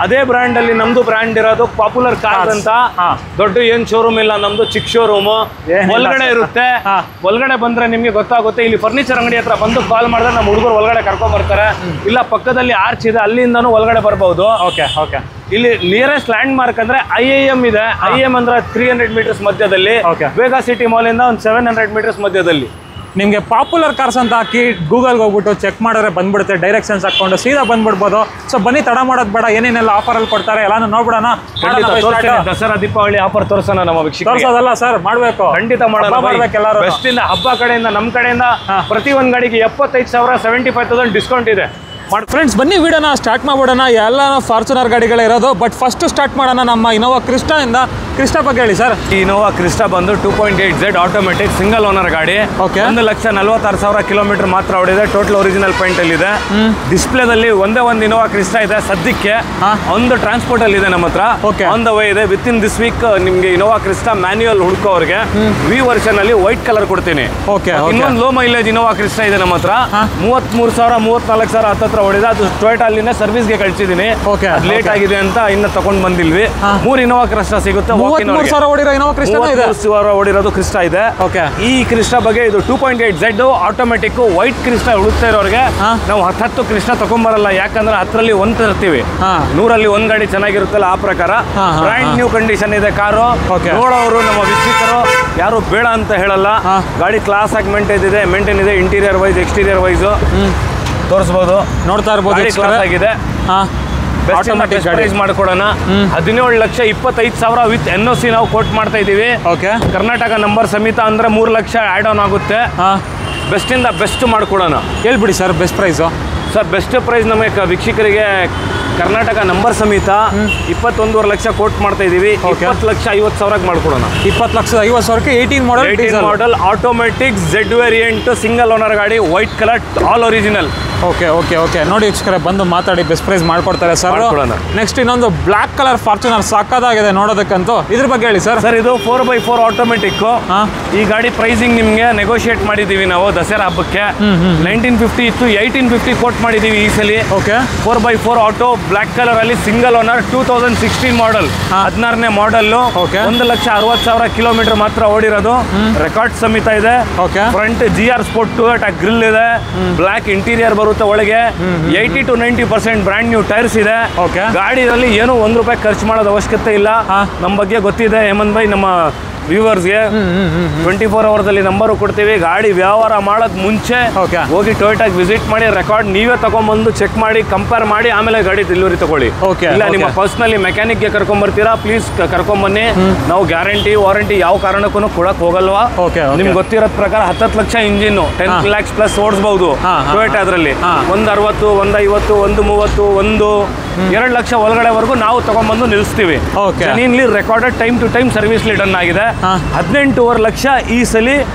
ಅದೇ ಬ್ರ್ಯಾಂಡ್ ಅಲ್ಲಿ ನಮ್ದು ಬ್ರ್ಯಾಂಡ್ ಇರೋದು ಪಾಪ್ಯುಲರ್ ಕಾರ್ಸ್ ಅಂತ. ದೊಡ್ಡ ಏನ್ ಶೋರೂಮ್ ಇಲ್ಲ ನಮ್ದು, ಚಿಕ್ಕ ಶೋರೂಮ್. ಒಳಗಡೆ ಇರುತ್ತೆ. ಒಳಗಡೆ ಬಂದ್ರೆ ನಿಮ್ಗೆ ಗೊತ್ತಾಗುತ್ತೆ. ಇಲ್ಲಿ ಫರ್ನಿಚರ್ ಅಂಗಡಿ ಹತ್ರ ಬಂದು ಕಾಲ್ ಮಾಡಿದ್ರೆ ನಮ್ಮ ಹುಡುಗರು ಒಳಗಡೆ ಕರ್ಕೊಂಡ್ ಬರ್ತಾರೆ. ಇಲ್ಲ ಪಕ್ಕದಲ್ಲಿ ಆರ್ಚ್ ಇದೆ, ಅಲ್ಲಿಂದಾನು ಒಳಗಡೆ ಬರ್ಬಹುದು. ಇಲ್ಲಿ ನಿಯರೆಸ್ಟ್ ಲ್ಯಾಂಡ್ ಮಾರ್ಕ್ ಅಂದ್ರೆ IIM ಇದೆ. IIM ಅಂದ್ರೆ 300 ಮೀಟರ್ಸ್ ಮಧ್ಯದಲ್ಲಿ. ಬೇಗ ಸಿಟಿ ಮಾಲ್ ಇಂದ ಒಂದು 700 ಮೀಟರ್ಸ್ ಮಧ್ಯದಲ್ಲಿ. ನಿಮಗೆ ಪಾಪ್ಯುಲರ್ ಕಾರ್ಸ್ ಅಂತ ಹಾಕಿ ಗೂಗಲ್ಗೆ ಹೋಗ್ಬಿಟ್ಟು ಚೆಕ್ ಮಾಡಿದ್ರೆ ಬಂದ್ಬಿಡುತ್ತೆ. ಡೈರೆಕ್ಷನ್ಸ್ ಹಾಕೊಂಡು ಸೀದಾ ಬಂದ್ಬಿಡ್ಬೋದು. ಸೊ ಬನ್ನಿ, ತಡ ಮಾಡೋದು ಬೇಡ. ಏನೇನೆಲ್ಲ ಆಫರ್ ಅಲ್ಲಿ ಕೊಡ್ತಾರೆ ಎಲ್ಲಾನು ನೋಡ್ಬಿಡೋಣ. ದಸರಾ ದೀಪಾವಳಿ ಆಫರ್ ತೋರಿಸೋಣ ನಮ್ಮ ವೀಕ್ಷಕರಿಗೆ. ತೋರಿಸೋದಲ್ಲ ಸರ್, ಮಾಡ್ಬೇಕು. ಖಂಡಿತ ಮಾಡೋಣ. ಬೆಸ್ಟ್ ಇಂದ ಹಬ್ಬ ಕಡೆಯಿಂದ ನಮ್ಮ ಕಡೆಯಿಂದ ಪ್ರತಿ ಒಂದ್ ಗಾಡಿಗೆ 75,000 75,000 ಡಿಸ್ಕೌಂಟ್ ಇದೆ. ಫ್ರೆಂಡ್ಸ್ ಬನ್ನಿ ವಿಡಿಯೋನ ಸ್ಟಾರ್ಟ್ ಮಾಡ್ಬಿಡೋಣ. ಎಲ್ಲ ಫಾರ್ಚುನರ್ ಗಾಡಿಗಳೇ ಇರೋದು. ಬಟ್ ಫಸ್ಟ್ ಸ್ಟಾರ್ಟ್ ಮಾಡೋಣ ನಮ್ಮ ಇನೋವಾ ಕ್ರಿಸ್ಟಾ ಇಂದ. ಕ್ರಿಸ್ಟಾ ಬಗ್ಗೆ ಹೇಳಿ ಸರ್. ಈ ಇನೋವಾ ಕ್ರಿಸ್ಟಾ ಬಂದು 2.8Z ಆಟೋಮೆಟಿಕ್ ಸಿಂಗಲ್ ಓನರ್ ಗಾಡಿ. 1,46,000 ಕಿಲೋಮೀಟರ್ ಮಾತ್ರ ಓಡಿದೆ. ಟೋಟಲ್ ಒರಿಜಿನಲ್ ಪೇಂಟ್ ಅಲ್ಲಿ ಇದೆ. ಡಿಸ್ಪ್ಲೇದಲ್ಲಿ ಒಂದೇ ಒಂದು ಇನೋವಾ ಕ್ರಿಸ್ಟಾ ಇದೆ ಸದ್ಯಕ್ಕೆ. ಒಂದು ಟ್ರಾನ್ಸ್ಪೋರ್ಟ್ ಅಲ್ಲಿ ಇದೆ ನಮ್ಮ ಹತ್ರ. ಆನ್ ದ ವೇ ಇದೆ. ವಿತ್ ಇನ್ ದಿಸ್ ವೀಕ್ ನಿಮ್ಗೆ ಇನೋವಾ ಕ್ರಿಸ್ಟಾ ಮ್ಯಾನ್ಯುಯಲ್ ಹುಡುಕೋರಿಗೆ ವಿ ವರ್ಷನ್ ಅಲ್ಲಿ ವೈಟ್ ಕಲರ್ ಕೊಡ್ತೀನಿ. ಇನ್ನೊಂದು ಲೋ ಮೈಲೇಜ್ ಇನೋವಾ ಕ್ರಿಸ್ಟಾ ಇದೆ ನಮ್ಮ ಹತ್ರ. 33,000 34,000 ಹತ್ತತ್ರ ಹೊಡಿದೆ. ಅದು ಟೊಯೋಟಾ ಅಲ್ಲಿಂದ ಸರ್ವಿಸ್ಗೆ ಕಳಿಸಿದೀನಿ. ಲೇಟ್ ಆಗಿದೆ ಅಂತ ಇನ್ನ ತಗೊಂಡ್ ಬಂದಿಲ್ವಿ. 3 ಇನೋವಾ ಕ್ರಿಸ್ಟಾ ಸಿಗುತ್ತೆ. 33,000 ಓಡಿರೋದು ಕ್ರಿಸ್ಟಾ ಇದೆ. ಈ ಕ್ರಿಸ್ಟಾ ಬಗ್ಗೆ ಇದು 2.8Z ಆಟೋಮೆಟಿಕ್ ವೈಟ್ ಕ್ರಿಸ್ಟಾ ಹುಡುಕ್ತಾ ಇರೋರಿಗೆ ನಾವು 10 ಕ್ರಿಸ್ಟಾ ತಗೊಂಡ್ಬರಲ್ಲ. ಯಾಕಂದ್ರೆ 10ರಲ್ಲಿ ಒಂದು ತರ್ತೀವಿ, 100ರಲ್ಲಿ ಒಂದ್ ಗಾಡಿ ಚೆನ್ನಾಗಿರುತ್ತಲ್ಲ ಆ ಪ್ರಕಾರ. ಬ್ರ್ಯಾಂಡ್ ನ್ಯೂ ಕಂಡೀಷನ್ ಇದೆ ಕಾರು. ನೋಡೋರು ನಮ್ಮ ವೀಕ್ಷಕರು ಯಾರು ಬೇಡ ಅಂತ ಹೇಳಲ್ಲ. ಗಾಡಿ ಕ್ಲಾಸ್ ಆಗಿ ಮೇಂಟೈನ್ ಇದೆ. ಇಂಟೀರಿಯರ್ ವೈಸ್ ಎಕ್ಸ್ಟೀರಿಯರ್ ವೈಸ್ ತೋರಿಸಬಹುದು. ನೋಡ್ತಾ ಇರ್ಬೋದು. ಕ್ಲಾಸ್ ಆಗಿದೆ. ಪ್ರೈಸ್ ಮಾಡ್ಕೊಡೋಣ. 17,25,000 ವಿತ್ NOC ನಾವು ಕೋಟ್ ಮಾಡ್ತಾ ಇದೀವಿ. ಕರ್ನಾಟಕ ನಂಬರ್ ಸಮೇತ ಅಂದ್ರೆ 3 ಲಕ್ಷ ಆಡ್ ಆನ್ ಆಗುತ್ತೆ. ಬೆಸ್ಟ್ ಇಂದ ಬೆಸ್ಟ್ ಮಾಡ್ಕೊಡೋಣ. ಹೇಳ್ಬಿಡಿ sir best price. Sir best price ನಮಗೆ ವೀಕ್ಷಕರಿಗೆ ಕರ್ನಾಟಕ ನಂಬರ್ ಸಮೇತ 21.5 ಲಕ್ಷ ಕೋಟ್ ಮಾಡ್ತಾ ಇದೀವಿ. 20,50,000 ಮಾಡ್ಕೊಡೋಣ. 20,50,000ಕ್ಕೆ 18 model automatic Z variant single owner ಗಾಡಿ, white colour, all original. Okay ನೋಡಿ ವೀಕ್ಷಕರೇ, ಬಂದು ಮಾತಾಡಿ ಬೆಸ್ಟ್ ಪ್ರೈಸ್ ಮಾಡ್ಕೊಡ್ತಾರೆ ಸರ್. ನೆಕ್ಸ್ಟ್ ಇನ್ನೊಂದು ಬ್ಲಾಕ್ ಕಲರ್ ಫಾರ್ಚುನರ್ ಸಾಕಾಗಿದೆ ನೋಡೋದಕ್ಕಂತೂ. ಇದ್ರ ಬಗ್ಗೆ ಹೇಳಿ ಸರ್. ಸರ್ ಇದು 4x4 ಆಟೋಮೆಟಿಕ್. ಈ ಗಾಡಿ ಪ್ರೈಸಿಂಗ್ ನಿಮ್ಗೆ ನೆಗೋಷಿಯೇಟ್ ಮಾಡಿದೀವಿ ನಾವು ದಸರಾ ಹಬ್ಬಕ್ಕೆ. 1950 ಇತ್ತು, 1850 ಕೋಟ್ ಮಾಡಿದೀವಿ ಈ ಸಲ. 4x4 ಆಟೋ ಬ್ಲಾಕ್ ಕಲರ್ ಅಲ್ಲಿ ಸಿಂಗಲ್ ಓನರ್ 2016 ಮಾಡಲ್, 16ನೇ ಮಾಡಲ್. 1,60,000 ಕಿಲೋಮೀಟರ್ ಮಾತ್ರ ಓಡಿರೋದು. ರೆಕಾರ್ಡ್ ಸಮೇತ ಇದೆ. Front GR sport Toyota grill ಇದೆ. ಬ್ಲಾಕ್ ಇಂಟೀರಿಯರ್ ಬರುತ್ತೆ. ಒಳಗೆ 80 to 90% ಬ್ರ್ಯಾಂಡ್ ನ್ಯೂ ಟೈರ್ಸ್ ಇದೆ. ಗಾಡಿಯಲ್ಲಿ ಏನು ₹1 ಖರ್ಚು ಮಾಡೋದು ಅವಶ್ಯಕತೆ ಇಲ್ಲ. ನಮ್ಮ ಬಗ್ಗೆ ಗೊತ್ತಿದೆ ಹೇಮಂತ್ ಭಾಯ್. ನಮ್ಮ ವ್ಯೂವರ್ಸ್ಗೆ 24 ಅವರ್ಸ್ ಅಲ್ಲಿ ನಂಬರ್ ಕೊಡ್ತೀವಿ. ಗಾಡಿ ವ್ಯವಹಾರ ಮಾಡೋದ್ ಮುಂಚೆ ಹೋಗಿ ಟೊಯೋಟಾಗೆ ವಿಸಿಟ್ ಮಾಡಿ ರೆಕಾರ್ಡ್ ನೀವೇ ತಗೊಂಡ್ಬಂದು ಚೆಕ್ ಮಾಡಿ ಕಂಪೇರ್ ಮಾಡಿ ಆಮೇಲೆ ಗಾಡಿ ಡೆಲಿವರಿ ತಗೊಳ್ಳಿ. ಇಲ್ಲ ನಿಮ್ಮ ಪರ್ಸನಲಿ ಮೆಕ್ಯಾನಿಕ್ಗೆ ಕರ್ಕೊಂಡ್ಬರ್ತೀರಾ, ಪ್ಲೀಸ್ ಕರ್ಕೊಂಡ್ಬನ್ನಿ. ನಾವು ಗ್ಯಾರಂಟಿ ವಾರಂಟಿ ಯಾವ ಕಾರಣಕ್ಕೂ ಕೊಡಕ್ ಹೋಗಲ್ವಾ. ನಿಮ್ಗೆ ಗೊತ್ತಿರೋದ್ ಪ್ರಕಾರ 10 ಲಕ್ಷ ಇಂಜಿನ್ 10 lakhs ಪ್ಲಸ್ ಓಡಿಸಬಹುದು ಟೊಯೋಟಾ. ಅದರಲ್ಲಿ 160, 150, 130, 2 ಲಕ್ಷ ಒಳಗಡೆವರೆಗೂ ನಾವು ತಗೊಂಡ್ಬಂದು ನಿಲ್ಲಿಸ್ತೀವಿ. Genuinely recorded time to time service done ಆಗಿದೆ. 18.5 ಲಕ್ಷ ಈ ಸಲ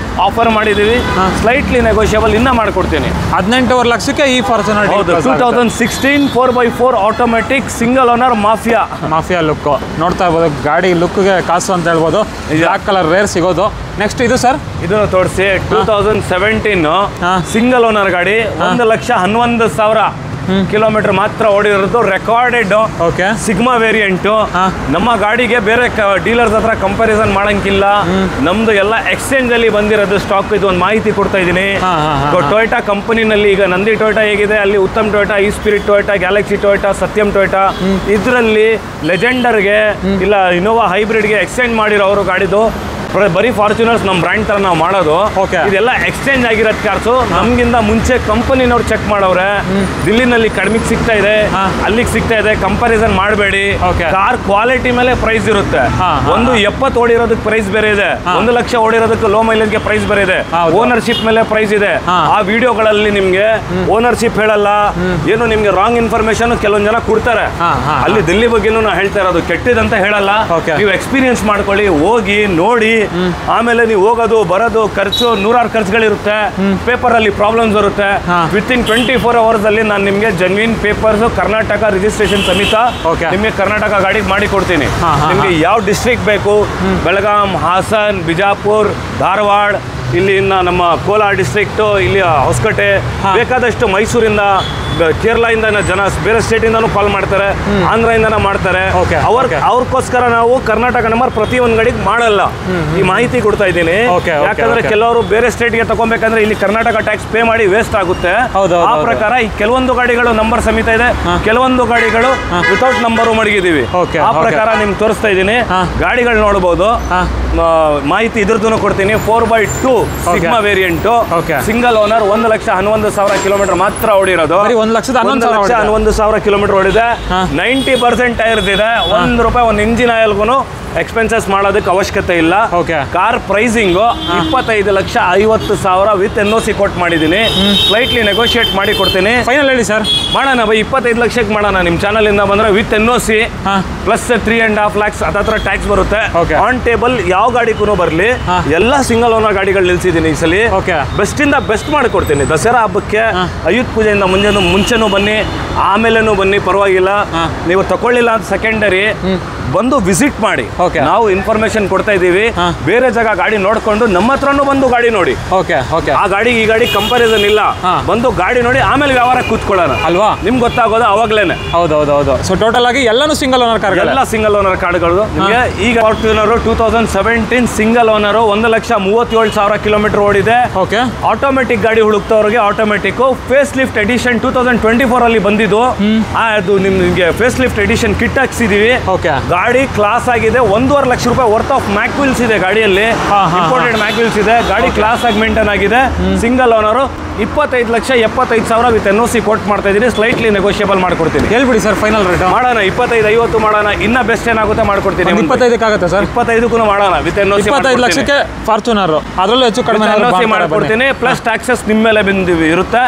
ಆಫರ್ ಮಾಡಿದೀವಿ. ಸ್ಲೈಟ್ಲಿ ನೆಗೋಷಿಯಬಲ್ ಇನ್ನ ಮಾಡ್ಕೊಡ್ತೀನಿ. 18.5 ಲಕ್ಷಕ್ಕೆ ಈ Fortuner 2016 4x4 automatic single owner mafia look ನೋಡ್ತಾ ಇರ್ಬೋದು. ಗಾಡಿ ಲುಕ್ಗೆ ಕಾಸು ಅಂತ ಹೇಳ್ಬೋದು. ಬ್ಲಾಕ್ ಕಲರ್ ರೇರ್ ಸಿಗೋದು. ನೆಕ್ಸ್ಟ್ ಇದು ಸರ್, ಇದನ್ನು ತೋರಿಸಿ. 2017 ಸಿಂಗಲ್ ಓನರ್ ಗಾಡಿ, 1,11,000 ಕಿಲೋಮೀಟರ್ ಮಾತ್ರ ಓಡಿರೋದು. Recorded sigma variant. ನಮ್ಮ ಗಾಡಿಗೆ ಬೇರೆ ಡೀಲರ್ಸ್ ಹತ್ರ ಕಂಪ್ಯಾರಿಸನ್ ಮಾಡಂಗಿಲ್ಲ. ನಮ್ದು ಎಲ್ಲ ಎಕ್ಸ್ಚೇಂಜ್ ಅಲ್ಲಿ ಬಂದಿರೋದು ಸ್ಟಾಕ್. ಇದು ಒಂದು ಮಾಹಿತಿ ಕೊಡ್ತಾ ಇದ್ದೀನಿ. ಟೊಯೋಟಾ ಕಂಪನಿನಲ್ಲಿ ಈಗ ನಂದಿ ಟೊಯೋಟಾ ಹೇಗಿದೆ, ಅಲ್ಲಿ ಉತ್ತಮ್ ಟೊಯೋಟಾ, ಈ ಸ್ಪಿರಿಟ್ ಟೊಯೋಟಾ, ಗ್ಯಾಲಕ್ಸಿ ಟೊಯೋಟಾ, ಸತ್ಯಂ ಟೊಯೋಟಾ, ಇದರಲ್ಲಿ ಲೆಜೆಂಡರ್ಗೆ ಇಲ್ಲ ಇನೋವಾ ಹೈಬ್ರಿಡ್ಗೆ ಎಕ್ಸ್ಚೇಂಜ್ ಮಾಡಿರೋ ಗಾಡಿದು ಬರೀ ಫಾರ್ಚುನರ್ಸ್ ನಮ್ಮ ಬ್ರ್ಯಾಂಡ್ ತರ ನಾವು ಮಾಡೋದು. ಇದೆಲ್ಲ ಎಕ್ಸ್ಚೇಂಜ್ ಆಗಿರೋದ್ ಕಾರ್ಸು. ನಮ್ಗಿಂತ ಮುಂಚೆ ಕಂಪನಿನವ್ರು ಚೆಕ್ ಮಾಡವ್ರೆ. ದಿಲ್ಲಿನಲ್ಲಿ ಕಡಿಮೆಗೆ ಸಿಗ್ತಾ ಇದೆ, ಅಲ್ಲಿಗೆ ಸಿಗ್ತಾ ಇದೆ. ಕಂಪಾರಿಸನ್ ಮಾಡಬೇಡಿ. ಕಾರ್ ಕ್ವಾಲಿಟಿ ಮೇಲೆ ಪ್ರೈಸ್ ಇರುತ್ತೆ. ಒಂದು 70 ಓಡಿರೋದಕ್ಕೆ ಪ್ರೈಸ್ ಬೇರೆ ಇದೆ, 1 ಲಕ್ಷ ಓಡಿರೋದಕ್ಕೆ ಲೋ ಮೈಲೇಜ್ಗೆ ಪ್ರೈಸ್ ಬೇರೆ ಇದೆ. ಓನರ್ಶಿಪ್ ಮೇಲೆ ಪ್ರೈಸ್ ಇದೆ. ಆ ವಿಡಿಯೋಗಳಲ್ಲಿ ನಿಮ್ಗೆ ಓನರ್ಶಿಪ್ ಹೇಳಲ್ಲ, ಏನು ನಿಮ್ಗೆ ರಾಂಗ್ ಇನ್ಫಾರ್ಮೇಶನ್ ಕೆಲವೊಂದ್ ಜನ ಕೊಡ್ತಾರೆ. ಅಲ್ಲಿ ದಿಲ್ಲಿ ಬಗ್ಗೆನೂ ನಾ ಹೇಳ್ತಾ ಇರೋದು ಕೆಟ್ಟದಂತ ಹೇಳಲ್ಲ. ನೀವು ಎಕ್ಸ್ಪೀರಿಯನ್ಸ್ ಮಾಡ್ಕೊಳ್ಳಿ, ಹೋಗಿ ನೋಡಿ. ಆಮೇಲೆ ನೀವು ಹೋಗೋದು ಬರೋದು ಖರ್ಚು ನೂರಾರು ಖರ್ಚುಗಳಿರುತ್ತೆ. ಪೇಪರ್ ಅಲ್ಲಿ ಪ್ರಾಬ್ಲಮ್ಸ್ ಬರುತ್ತೆ. ವಿತಿನ್ 24 ಅವರ್ಸ್ ಅಲ್ಲಿ ನಾನು ನಿಮ್ಗೆ ಜೆನ್ಯೂನ್ ಪೇಪರ್ಸ್ ಕರ್ನಾಟಕ ರಿಜಿಸ್ಟ್ರೇಷನ್ ಸಮೇತ ನಿಮ್ಗೆ ಕರ್ನಾಟಕ ಗಾಡಿ ಮಾಡಿ ಕೊಡ್ತೀನಿ. ನಿಮ್ಗೆ ಯಾವ ಡಿಸ್ಟ್ರಿಕ್ಟ್ ಬೇಕು, ಬೆಳಗಾಂ, ಹಾಸನ್, ಬಿಜಾಪುರ್, ಧಾರವಾಡ, ಇಲ್ಲಿ ನಮ್ಮ ಕೋಲಾರ ಡಿಸ್ಟ್ರಿಕ್ಟ್, ಇಲ್ಲಿ ಹೊಸಕೋಟೆ, ಬೇಕಾದಷ್ಟು ಮೈಸೂರಿಂದ, ಕೇರಳದಿಂದ ಜನ ಬೇರೆ ಸ್ಟೇಟ್ ಇಂದಾನು ಕಾಲ್ ಮಾಡ್ತಾರೆ, ಆಂಧ್ರದಿಂದ ಮಾಡ್ತಾರೆ. ಅವ್ರಕ್ಕೋಸ್ಕರ ನಾವು ಕರ್ನಾಟಕ ನಂಬರ್ ಪ್ರತಿ ಒಂದ್ ಗಾಡಿಗೆ ಮಾಡಲ್ಲ. ಈ ಮಾಹಿತಿ ಕೊಡ್ತಾ ಇದ್ದೀನಿ. ಯಾಕಂದ್ರೆ ಕೆಲವರು ಬೇರೆ ಸ್ಟೇಟ್ ಗೆ ತಗೋಬೇಕಂದ್ರೆ ಇಲ್ಲಿ ಕರ್ನಾಟಕ ಟ್ಯಾಕ್ಸ್ ಪೇ ಮಾಡಿ ವೇಸ್ಟ್ ಆಗುತ್ತೆ. ಆ ಪ್ರಕಾರ ಈ ಕೆಲವೊಂದು ಗಾಡಿಗಳು ನಂಬರ್ ಸಮೇತ ಇದೆ, ಕೆಲವೊಂದು ಗಾಡಿಗಳು ವಿತೌಟ್ ನಂಬರ್ ಮಡಗಿದೀವಿ. ಆ ಪ್ರಕಾರ ನಿಮ್ಗೆ ತೋರಿಸ್ತಾ ಇದ್ದೀನಿ. ಗಾಡಿಗಳು ನೋಡಬಹುದು. ಮಾಹಿತಿ ಇದ್ರದ್ದು ಕೊಡ್ತೀನಿ. 4x2 sigma variant, single owner, 1,11,000 kilometre ಮಾತ್ರ ಓಡಿರೋದು. 1,11,000 ಕಿಲೋಮೀಟರ್ ಓಡಿದೆ. 90% ಟೈರ್ಸ್ ಇದೆ. ₹1 ಒಂದು ಇಂಜಿನ್ ಆಯಿಲ್ಗೂ ಎಕ್ಸ್ಪೆನ್ಸಸ್ ಮಾಡೋದಕ್ಕೆ ಅವಶ್ಯಕತೆ ಇಲ್ಲ. ಕಾರ್ ಪ್ರೈಸಿಂಗ್ 25,50,000 ವಿತ್ NOC ಕೊಟ್ಟು ಮಾಡಿದ್ದೀನಿ. ಸ್ಲೈಟ್ಲಿ ನೆಗೋಷಿಯೇಟ್ ಮಾಡಿ ಕೊಡ್ತೀನಿ. ಫೈನಲ್ ಹೇಳಿ ಸರ್. ಮಾಡೋಣ ಬೈ, 25 ಲಕ್ಷಕ್ಕೆ ಮಾಡೋಣ. ನಿಮ್ಮ ಚಾನಲ್ ಇಂದ ಬಂದ್ರೆ ವಿತ್ NOC ಪ್ಲಸ್ 3.5 lakhs ಹತ್ರ ಟ್ಯಾಕ್ಸ್ ಬರುತ್ತೆ. ಆನ್ ಟೇಬಲ್ ಯಾವ ಗಾಡಿಗೂ ಬರಲಿ, ಎಲ್ಲ ಸಿಂಗಲ್ ಓನರ್ ಗಾಡಿಗಳು ನಿಲ್ಸಿದ್ದೀನಿ ಈ ಸಲ. ಬೆಸ್ಟ್ ಇಂದ ಬೆಸ್ಟ್ ಮಾಡಿಕೊಡ್ತೀನಿ. ದಸರಾ ಹಬ್ಬಕ್ಕೆ ಅಯುತ್ ಪೂಜೆಯಿಂದ ಮುಂಚೆನೂ ಬನ್ನಿ, ಆಮೇಲೆನೂ ಬನ್ನಿ, ಪರವಾಗಿಲ್ಲ. ನೀವು ತಗೊಳ್ಳಿಲ್ಲ ಅಂತ ಸೆಕೆಂಡರಿ ಬಂದು ವಿಸಿಟ್ ಮಾಡಿ. ನಾವು ಇನ್ಫಾರ್ಮೇಶನ್ ಕೊಡ್ತಾ ಇದೀವಿ. ಬೇರೆ ಜಾಗ ಗಾಡಿ ನೋಡ್ಕೊಂಡು ನಮ್ಮ ಹತ್ರನೂ ಬಂದು ಗಾಡಿ ನೋಡಿ. ಆ ಗಾಡಿ ಈ ಗಾಡಿ ಕಂಪಾರಿಸನ್ ಇಲ್ಲ. ಬಂದು ಗಾಡಿ ನೋಡಿ ಆಮೇಲೆ ವ್ಯವಹಾರ ಕೂತ್ಕೊಳ್ಳೋಣ ಅಲ್ವಾ, ನಿಮ್ಗೆ ಗೊತ್ತಾಗೋದು ಅವಾಗ್ಲೇನೆ. ಹೌದೌದು. ಸೊ ಟೋಟಲ್ ಆಗಿ ಎಲ್ಲಾನು ಸಿಂಗಲ್ ಓನರ್ ಕಾರ್, ಎಲ್ಲ ಸಿಂಗಲ್ ಓನರ್ ಕಾರ್ಡ್ಗಳು ನಿಮಗೆ. ಈಗ ಫಾರ್ಚುನರ್ 2017 ಸಿಂಗಲ್ ಓನರ್, 1,37,000 ಕಿಲೋಮೀಟರ್ ಓಡಿದೆ. ಆಟೋಮೆಟಿಕ್ ಗಾಡಿ ಹುಡುಕ್ತವ್ರಿಗೆ ಆಟೋಮೆಟಿಕ್ ಫೇಸ್ ಲಿಫ್ಟ್ ಎಡಿಷನ್ 2024 ಅಲ್ಲಿ ಬಂದಿದ್ದು. ಅದು ನಿಮ್ಗೆ ಫೇಸ್ ಲಿಫ್ಟ್ ಎಡಿಷನ್ ಕಿಟ್ ಹಾಕ್ಸಿದೀವಿ. ಗಾಡಿ ಕ್ಲಾಸ್ ಆಗಿದೆ. 1.5 ಲಕ್ಷ ರೂಪಾಯಿ ವರ್ತ್ ಆಫ್ ಮ್ಯಾಕ್ವಿಲ್ಸ್ ಇದೆ ಗಾಡಿಯಲ್ಲಿ. ಇಂಪೋರ್ಟೆಡ್ ಮ್ಯಾಕ್ವಿಲ್ಸ್ ಇದೆ. ಗಾಡಿ ಕ್ಲಾಸ್ ಆಗಿ ಮೇಂಟೈನ್ ಆಗಿದೆ. Single owner, 25,75,000 with NOC quote ಮಾಡ್ತಾ ಇದೀನಿ. ಸ್ಲೈಟ್ಲಿ ನೆಗೋಷಿಯಬಲ್ ಮಾಡ್ಕೊಡ್ತೀನಿ. ಹೇಳ್ಬಿಡಿ ಸರ್ ಫೈನಲ್ ರೇಟ್. ಮಾಡೋಣ 25,50 ಮಾಡೋಣ. ಇನ್ನ ಬೆಸ್ಟ್ ಏನಾಗುತ್ತೆ ಮಾಡ್ಕೊಡ್ತೀನಿ. 25 ಆಗುತ್ತೆ ಸರ್. 25ಕ್ಕೂ ಮಾಡೋಣ ವಿತ್ NOC. 25 ಲಕ್ಷಕ್ಕೆ ಫಾರ್ಚುನರ್, ಅದರಲ್ಲೂ ಹೆಚ್ಚು ಕಡಿಮೆ NOC ಮಾಡ್ಕೊಡ್ತೀನಿ. ಪ್ಲಸ್ ಟ್ಯಾಕ್ಸಸ್ ನಿಮ್ಮ ಮೇಲೆ ಬಂದಿವಿ ಇರುತ್ತೆ.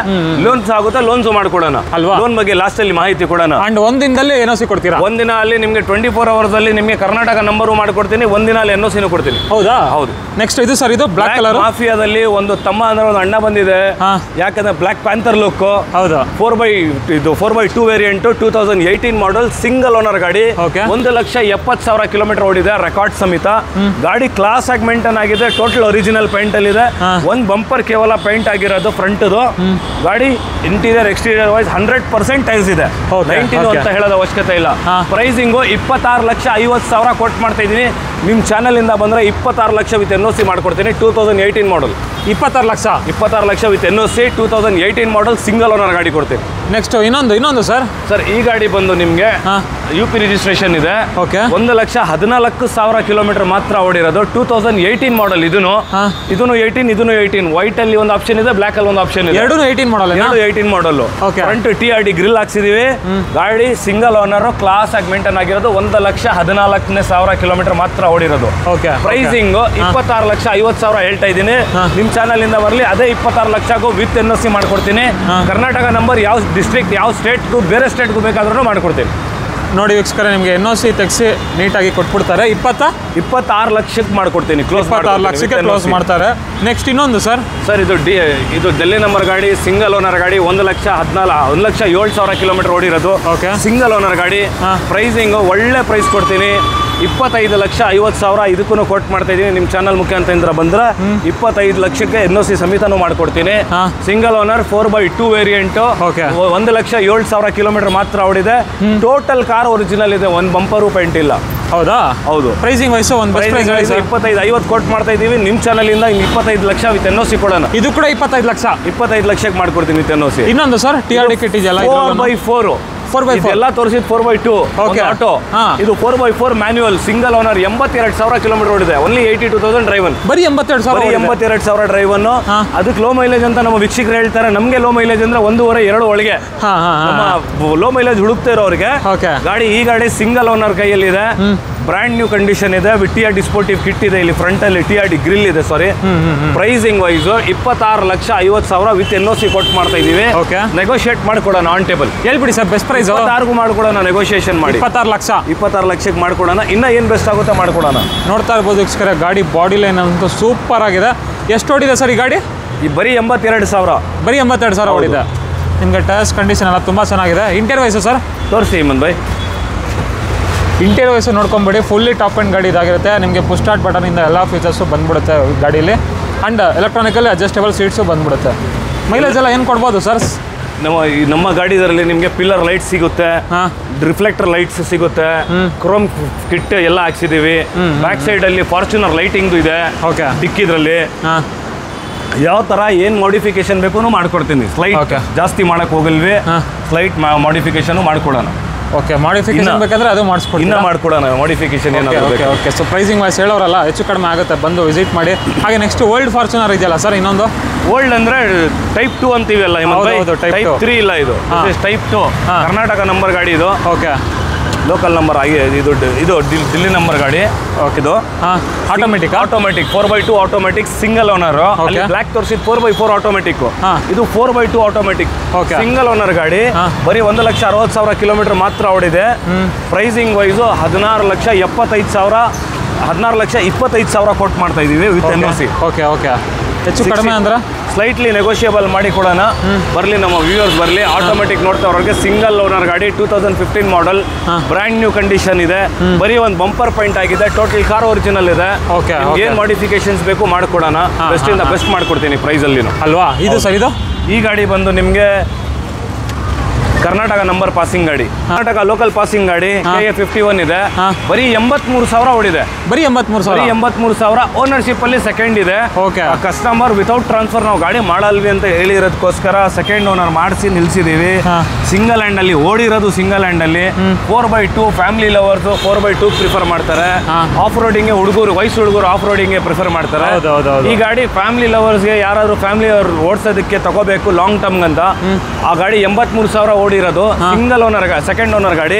ಲೋನ್ಸ್ ಆಗುತ್ತೆ, ಲೋನ್ಸ್ ಮಾಡ್ಕೊಡೋಣ ಅಲ್ವಾ. ಲೋನ್ ಬಗ್ಗೆ ಲಾಸ್ಟ್ ಅಲ್ಲಿ ಮಾಹಿತಿ ಕೊಡೋಣ. ಅಂಡ್ ಒಂದಿನದಲ್ಲಿ NOC ಕೊಡ್ತೀರಾ? ಒಂದಿನ ಅಲ್ಲಿ ನಿಮಗೆ 24 ಅವರ್ಸ್ ಅಲ್ಲಿ ನಿಮಗೆ ಕರ್ನಾಟಕ ನಂಬರ್ ಮಾಡ್ಕೊಡ್ತೀನಿ. ಒಂದಿನ ಅಲ್ಲಿ NOC ಕೊಡ್ತೀನಿ. ಹೌದಾ? ಹೌದು. ನೆಕ್ಸ್ಟ್ ಇದು ಸರ್, ಇದು ಬ್ಲಾಕ್ ಕಲರ್ ಮಾಫಿಯಾದಲ್ಲಿ ಒಂದು ತಮ್ಮ ಅಂದ್ರೆ ಒಂದು ಅಣ್ಣ ಬಂದಿದೆ. ಯಾಕಂದ್ರೆ ಬ್ಲಾಕ್ ಪ್ಯಾಂಥರ್ ಲುಕ್. ಹೌದಾ? 4x2 variant 2018 model single owner ಗಾಡಿ. 1,70,000 ಕಿಲೋಮೀಟರ್ ಓಡಿದೆ ರೆಕಾರ್ಡ್ ಸಮೇತ. ಗಾಡಿ ಕ್ಲಾಸ್ ಆಗಿ ಮೇಂಟೈನ್ ಆಗಿದೆ. ಟೋಟಲ್ ಒರಿಜಿನಲ್ ಪೇಂಟ್ ಅಲ್ಲಿ ಇದೆ. ಒಂದು ಬಂಪರ್ ಕೇವಲ ಪೇಂಟ್ ಆಗಿರೋದು ಫ್ರಂಟ್. ಗಾಡಿ ಇಂಟೀರಿಯರ್ ಎಕ್ಸ್ಟೀರಿಯರ್ ವೈಸ್ 100% ಟೈಲ್ಸ್ ಇದೆ. 19 ಅಂತ ಹೇಳೋದು ಅವಶ್ಯಕತೆ ಇಲ್ಲ. ಪ್ರೈಸಿಂಗು 26,50,000 ಕೊಟ್ಟು ಮಾಡ್ತಾ ಇದೀನಿ. ನಿಮ್ಮ ಚಾನಲ್ ಇಂದ ಬಂದ್ರೆ 26 ಲಕ್ಷ ವಿತ್ NOC ಮಾಡ್ಕೊಡ್ತೀನಿ. 2018 model 26 lakh. 26 lakh with NOC 2018 model single owner ಗಾಡಿ ಕೊಡ್ತೀನಿ. ನೆಕ್ಸ್ಟ್ ಇನ್ನೊಂದು ಸರ್, ಈ ಗಾಡಿ ಬಂದು ನಿಮ್ಗೆ UP ರಿಜಿಸ್ಟ್ರೇಷನ್ ಇದೆ. 1,14,000 ಕಿಲೋಮೀಟರ್ ಮಾತ್ರ ಓಡಿರೋದು. 2018 ಮಾಡೆಲ್. ಇದನ್ನು 18 ವೈಟ್ ಅಲ್ಲಿ ಒಂದು ಆಪ್ಷನ್ ಇದೆ, ಬ್ಲಾಕ್ ಅಲ್ಲಿ ಒಂದು ಆಪ್ಷನ್ ಇದೆ. 18 model. 18 model. Front TRD grille ಹಾಕ್ಸಿದೀವಿ. ಗಾಡಿ ಸಿಂಗಲ್ ಓನರ್ ಕ್ಲಾಸ್ ಆಗಿ ಮೇಂಟೈನ್ ಆಗಿರೋದು. 1,14,000 ಕಿಲೋಮೀಟರ್ ಮಾತ್ರ ಓಡಿರೋದು. ಪ್ರೈಸಿಂಗ್ 26,50,000 ಹೇಳ್ತಾ ಇದ್ದೀನಿ. ನಿಮ್ ಚಾನಲ್ ಇಂದ ಬರಲಿ, ಅದೇ 26 ಲಕ್ಷಕ್ಕೂ ವಿತ್ NOC ಮಾಡ್ಕೊಡ್ತೀನಿ. ಕರ್ನಾಟಕ ನಂಬರ್ ಯಾವ ಡಿಸ್ಟ್ರಿಕ್ಟ್ ಯಾವ ಸ್ಟೇಟ್ಗೂ ಬೇರೆ ಸ್ಟೇಟ್ಗೂ ಬೇಕಾದ್ರೂ ಮಾಡ್ಕೊಡ್ತೀನಿ. ನೋಡಿ ವೀಕ್ಷಕರೇ, ನಿಮಗೆ NOC ತೆಗೆಸಿ ನೀಟಾಗಿ ಕೊಟ್ಬಿಡ್ತಾರೆ. 26 ಲಕ್ಷಕ್ಕೆ ಮಾಡ್ಕೊಡ್ತೀನಿ. 26 ಲಕ್ಷಕ್ಕೆ ಕ್ಲೋಸ್ ಮಾಡ್ತಾರೆ. ನೆಕ್ಸ್ಟ್ ಇನ್ನೊಂದು ಸರ್ ಇದು ಡೆಲ್ಲಿ ನಂಬರ್ ಗಾಡಿ, ಸಿಂಗಲ್ ಓನರ್ ಗಾಡಿ, 1,07,000 ಕಿಲೋಮೀಟರ್ ಓಡಿರೋದು. ಸಿಂಗಲ್ ಓನರ್ ಗಾಡಿ. ಪ್ರೈಸಿಂಗ್ ಒಳ್ಳೆ ಪ್ರೈಸ್ ಕೊಡ್ತೀನಿ. 25,50,000 ಇದಕ್ಕೂ ಕೊಟ್ಟು ಮಾಡ್ತಾ ಇದೀನಿ. ನಿಮ್ಮ ಚಾನಲ್ ಮುಖಾಂತರ ಬಂದ್ರೆ 25 ಲಕ್ಷಕ್ಕೆ NOC ಸಮೇತನೂ ಮಾಡ್ಕೊಡ್ತೀನಿ. Single owner 4x2 variant, 1,07,000 kilometre ಮಾತ್ರ ಓಡಿದೆ. ಟೋಟಲ್ ಕಾರ್ ಒರಿಜಿನಲ್ ಇದೆ, ಒಂದು ಬಂಪರು ಪೇಂಟ್ ಇಲ್ಲ. ಹೌದಾ? ಹೌದು. ಪ್ರೈಸಿಂಗ್ ವೈಸ್ 25,50 ಕೊಟ್ಟು ಮಾಡ್ತಾ ಇದೀವಿ. ನಿಮ್ಮ ಚಾನಲ್ ಇಂದ 25 ಲಕ್ಷ ವಿತ್ NOC ಕೊಡೋಣ. ಇದು ಕೂಡ 25 ಲಕ್ಷ. 25 ಲಕ್ಷಕ್ಕೆ ಮಾಡ್ಕೊಡ್ತೀನಿ ವಿತ್ NOC. ಇನ್ನೊಂದು ಸರ್ TRD ಕಿಟ್ ಇದೆಯಲ್ಲ, 4x4 ಎಲ್ಲ ತೋರಿಸಿದ್ 4x2 ಆಟೋ. ಇದು 4x4 manual single owner, 82,000 kilometre ಓಡಿದೆ. Only 82,000 driven. ಬರೀ 82,000 ಡ್ರೈವನ್. ಅದಕ್ಕೆ ಲೋ ಮೈಲೇಜ್ ಅಂತ ನಮ್ಮ ವೀಕ್ಷಕರು ಹೇಳ್ತಾರೆ. ನಮಗೆ ಲೋ ಮೈಲೇಜ್ ಅಂದ್ರೆ 1.5-2 ಒಳಗೆ. ಲೋ ಮೈಲೇಜ್ ಹುಡುಕ್ತಾ ಇರೋರಿಗೆ ಗಾಡಿ, ಈ ಗಾಡಿ ಸಿಂಗಲ್ ಓನರ್ ಕೈಯಲ್ಲಿ ಇದೆ. ಬ್ರ್ಯಾಂಡ್ ನ್ಯೂ ಕಂಡೀಷನ್ ಇದೆ. TRD ಸ್ಪೋರ್ಟಿವ್ ಕಿಟ್ ಇದೆ. ಇಲ್ಲಿ ಫ್ರಂಟ್ ಅಲ್ಲಿ TRD ಗ್ರಿಲ್ ಇದೆ. ಸಾರಿ, ಪ್ರೈಸಿಂಗ್ ವೈಸ್ 26,50,000 ವಿತ್ NOC ಕೊಟ್ಟು ಮಾಡ್ತಾ ಇದೀವಿ. ನೆಗೋಷಿಯೇಟ್ ಮಾಡ್ಕೊಡೋಣ ಆನ್ ಟೇಬಲ್. ಹೇಳ್ಬಿಡಿ ಸರ್, ಬೆಸ್ಟ್ ಪ್ರೈಸ್ 26 ಮಾಡ್ಕೊಡೋಣ. ನೆಗೋಷಿಯೇಷನ್ ಮಾಡಿ 26 ಲಕ್ಷಕ್ಕೆ ಮಾಡ್ಕೊಡೋಣ. ಇನ್ನ ಏನ್ ಬೆಸ್ಟ್ ಆಗುತ್ತೆ ಮಾಡ್ಕೊಡೋಣ. ನೋಡ್ತಾ ಇರ್ಬೋದು ವೀಕ್ಷಕರೇ, ಗಾಡಿ ಬಾಡಿ ಲೈನ್ ಅಂತೂ ಸೂಪರ್ ಆಗಿದೆ. ಎಷ್ಟು ಓಡಿದೆ ಸರ್ ಈ ಗಾಡಿ? ಬರೀ 82,000. ಬರೀ 82,000 ಓಡಿದೆ. ನಿಮಗೆ ಟೈರ್ಸ್ ಕಂಡೀಷನ್ ಎಲ್ಲ ತುಂಬ ಚೆನ್ನಾಗಿದೆ. ಇಂಟೀರಿಯರ್ ವೈಸು ಸರ್ ತೋರಿಸಿ ಹೇಮಂತ್ ಭಾಯ್. ಇಂಟೀರಿಯರ್ ವೈಸು ನೋಡ್ಕೊಂಬಿಡಿ. ಫುಲ್ಲಿ ಟಾಪ್ ಆ್ಯಂಡ್ ಗಾಡಿ ಇದಾಗಿರುತ್ತೆ. ನಿಮಗೆ ಪುಷ್ ಸ್ಟಾರ್ಟ್ ಬಟನಿಂದ ಎಲ್ಲ ಫೀಚರ್ಸು ಬಂದ್ಬಿಡುತ್ತೆ ಗಾಡೀಲಿ. ಆ್ಯಂಡ್ ಎಲೆಕ್ಟ್ರಾನಿಕಲ್ಲಿ ಅಡ್ಜಸ್ಟಬಲ್ ಸೀಟ್ಸು ಬಂದ್ಬಿಡುತ್ತೆ. ಮೈಲೇಜ್ ಎಲ್ಲ ಏನು ಕೊಡ್ಬೋದು ಸರ್? ನಮ್ಮ ಗಾಡಿದಲ್ಲಿ ನಿಮಗೆ ಪಿಲ್ಲರ್ ಲೈಟ್ ಸಿಗುತ್ತೆ, ರಿಫ್ಲೆಕ್ಟರ್ ಲೈಟ್ಸ್ ಸಿಗುತ್ತೆ, ಕ್ರೋಮ್ ಕಿಟ್ ಎಲ್ಲ ಹಾಕ್ಸಿದೀವಿ. ಬ್ಯಾಕ್ ಸೈಡ್ ಅಲ್ಲಿ ಫಾರ್ಚುನರ್ ಲೈಟಿಂಗ್ ಇದೆ. ಡಿಕ್ಕಿದ್ರಲ್ಲಿ ಯಾವ ತರ ಏನ್ ಮಾಡಿಫಿಕೇಶನ್ ಬೇಕು ಮಾಡ್ಕೊಡ್ತೀನಿ. ಸ್ಲೈಟ್ ಜಾಸ್ತಿ ಮಾಡಕ್ ಹೋಗಲ್ವಿ, ಸ್ಲೈಟ್ ಮಾಡಿಫಿಕೇಶನ್ ಮಾಡ್ಕೊಡೋಣ. ಓಕೆ, ಮಾಡಿಫಿಕೇಶನ್ ಬೇಕಾದ್ರೆ ಅದು ಮಾಡಿಸ್ಕೊಡಿ. ಇನ್ನ ಮಾಡ್ಕೊಡೋಣ modification. Okay, so pricing wise ಹೇಳೋರಲ್ಲ, ಹೆಚ್ಚು ಕಡಿಮೆ ಆಗುತ್ತೆ, ಬಂದು ವಿಸಿಟ್ ಮಾಡಿ. ಹಾಗೆ ನೆಕ್ಸ್ಟ್ ಓಲ್ಡ್ ಫಾರ್ಚುನರ್ ಇದೆಯಲ್ಲ ಸರ್, ಇನ್ನೊಂದು ಓಲ್ಡ್ ಅಂದ್ರೆ ಟೈಪ್ 2 ಅಂತೀವಲ್ಲ, ಟೈಪ್ 3 ಇಲ್ಲ, ಇದು ಟೈಪ್ 2 ಕರ್ನಾಟಕ ನಂಬರ್ ಗಾಡಿ. ಇದು ಓಕೆ, ಲೋಕಲ್ ನಂಬರ್ ಆಗಿ ಇದು ದಿಲ್ಲಿ ನಂಬರ್ ಗಾಡಿ. ಇದು automatic 4x2 automatic single owner. Black ತೋರಿಸಿದ್ 4x4 ಆಟೋಮೆಟಿಕ್. ಇದು 4x2 ಆಟೋಮೆಟಿಕ್ ಸಿಂಗಲ್ ಓನರ್ ಗಾಡಿ. ಬರೀ 1,60,000 ಕಿಲೋಮೀಟರ್ ಮಾತ್ರ ಓಡಿದೆ. ಪ್ರೈಸಿಂಗ್ ವೈಸ್ 16,75,000 16,25,000 ಕೊಟ್ಟು ಮಾಡ್ತಾ ಇದೀವಿ ವಿತ್ NOC. ಓಕೆ ಓಕೆ, ಹೆಚ್ಚು ಕಡಿಮೆ ಅಂದ್ರೆ ಸ್ಲೈಟ್ಲಿ ನೆಗೋಷಿಯಬಲ್ ಮಾಡಿ ಕೊಡೋಣ. ಬರಲಿ ನಮ್ಮ ವ್ಯೂವರ್ಸ್ ಬರಲಿ. ಆಟೋಮೆಟಿಕ್ ನೋಡ್ತಾ ಅವ್ರಿಗೆ ಸಿಂಗಲ್ ಓನರ್ ಗಾಡಿ, 2015 ಮಾಡೆಲ್, ಬ್ರ್ಯಾಂಡ್ ನ್ಯೂ ಕಂಡೀಷನ್ ಇದೆ. ಬರೀ ಒಂದು ಬಂಪರ್ ಪಾಯಿಂಟ್ ಆಗಿದೆ. ಟೋಟಲ್ ಕಾರ್ ಒರಿಜಿನಲ್ ಇದೆ. ಏನ್ ಮಾಡಿಫಿಕೇಶನ್ಸ್ ಬೇಕು ಮಾಡ್ಕೊಡೋಣ. ಬೆಸ್ಟ್ ಇಂದ ಬೆಸ್ಟ್ ಮಾಡ್ಕೊಡ್ತೀನಿ ಪ್ರೈಸ್ ಅಲ್ಲಿ ಅಲ್ವಾ. ಇದು ಸರ್, ಇದು ಈ ಗಾಡಿ ಬಂದು ನಿಮ್ಗೆ ಕರ್ನಾಟಕ ನಂಬರ್ ಪಾಸಿಂಗ್ ಗಾಡಿ, ಕರ್ನಾಟಕ ಲೋಕಲ್ ಪಾಸಿಂಗ್ ಗಾಡಿ. KA51 ಇದೆ. ಬರೀ 83,000 ಓಡಿದೆ. ಬರೀ 83,000 ಓನರ್ಶಿಪ್ ಅಲ್ಲಿ ಸೆಕೆಂಡ್ ಇದೆ. ಕಸ್ಟಮರ್ ವಿತೌಟ್ ಟ್ರಾನ್ಸ್ಫರ್ ನಾವು ಗಾಡಿ ಮಾಡಲ್ವಿ ಅಂತ ಹೇಳಿರೋದಕ್ಕೋಸ್ಕರ ಸೆಕೆಂಡ್ ಓನರ್ ಮಾಡಿಸಿ ನಿಲ್ಸಿದೀವಿ. ಸಿಂಗಲ್ ಹ್ಯಾಂಡ್ ಅಲ್ಲಿ ಓಡಿರೋದು. ಸಿಂಗಲ್ ಹ್ಯಾಂಡ್ ಅಲ್ಲಿ 4x2 family lovers 4x2 prefer ಮಾಡ್ತಾರೆ. ಆಫ್ ರೋಡಿಂಗ್ ವಯಸ್ಸು ಹುಡುಗರು ಆಫ್ ರೋಡಿಂಗ್ ಪ್ರಿಫರ್ ಮಾಡ್ತಾರೆ. ಈ ಗಾಡಿ ಫ್ಯಾಮಿಲಿ ಲವರ್ಸ್ಗೆ, ಯಾರಾದ್ರೂ ಫ್ಯಾಮಿಲಿ ಓಡಿಸೋದಕ್ಕೆ ತಗೋಬೇಕು ಲಾಂಗ್ ಟರ್ಮ್ ಅಂತ, ಆ ಗಾಡಿ 83,000 ಓಡಿರೋದು. ಸಿಂಗಲ್ ಓನರ್ ಸೆಕೆಂಡ್ ಓನರ್ ಗಾಡಿ.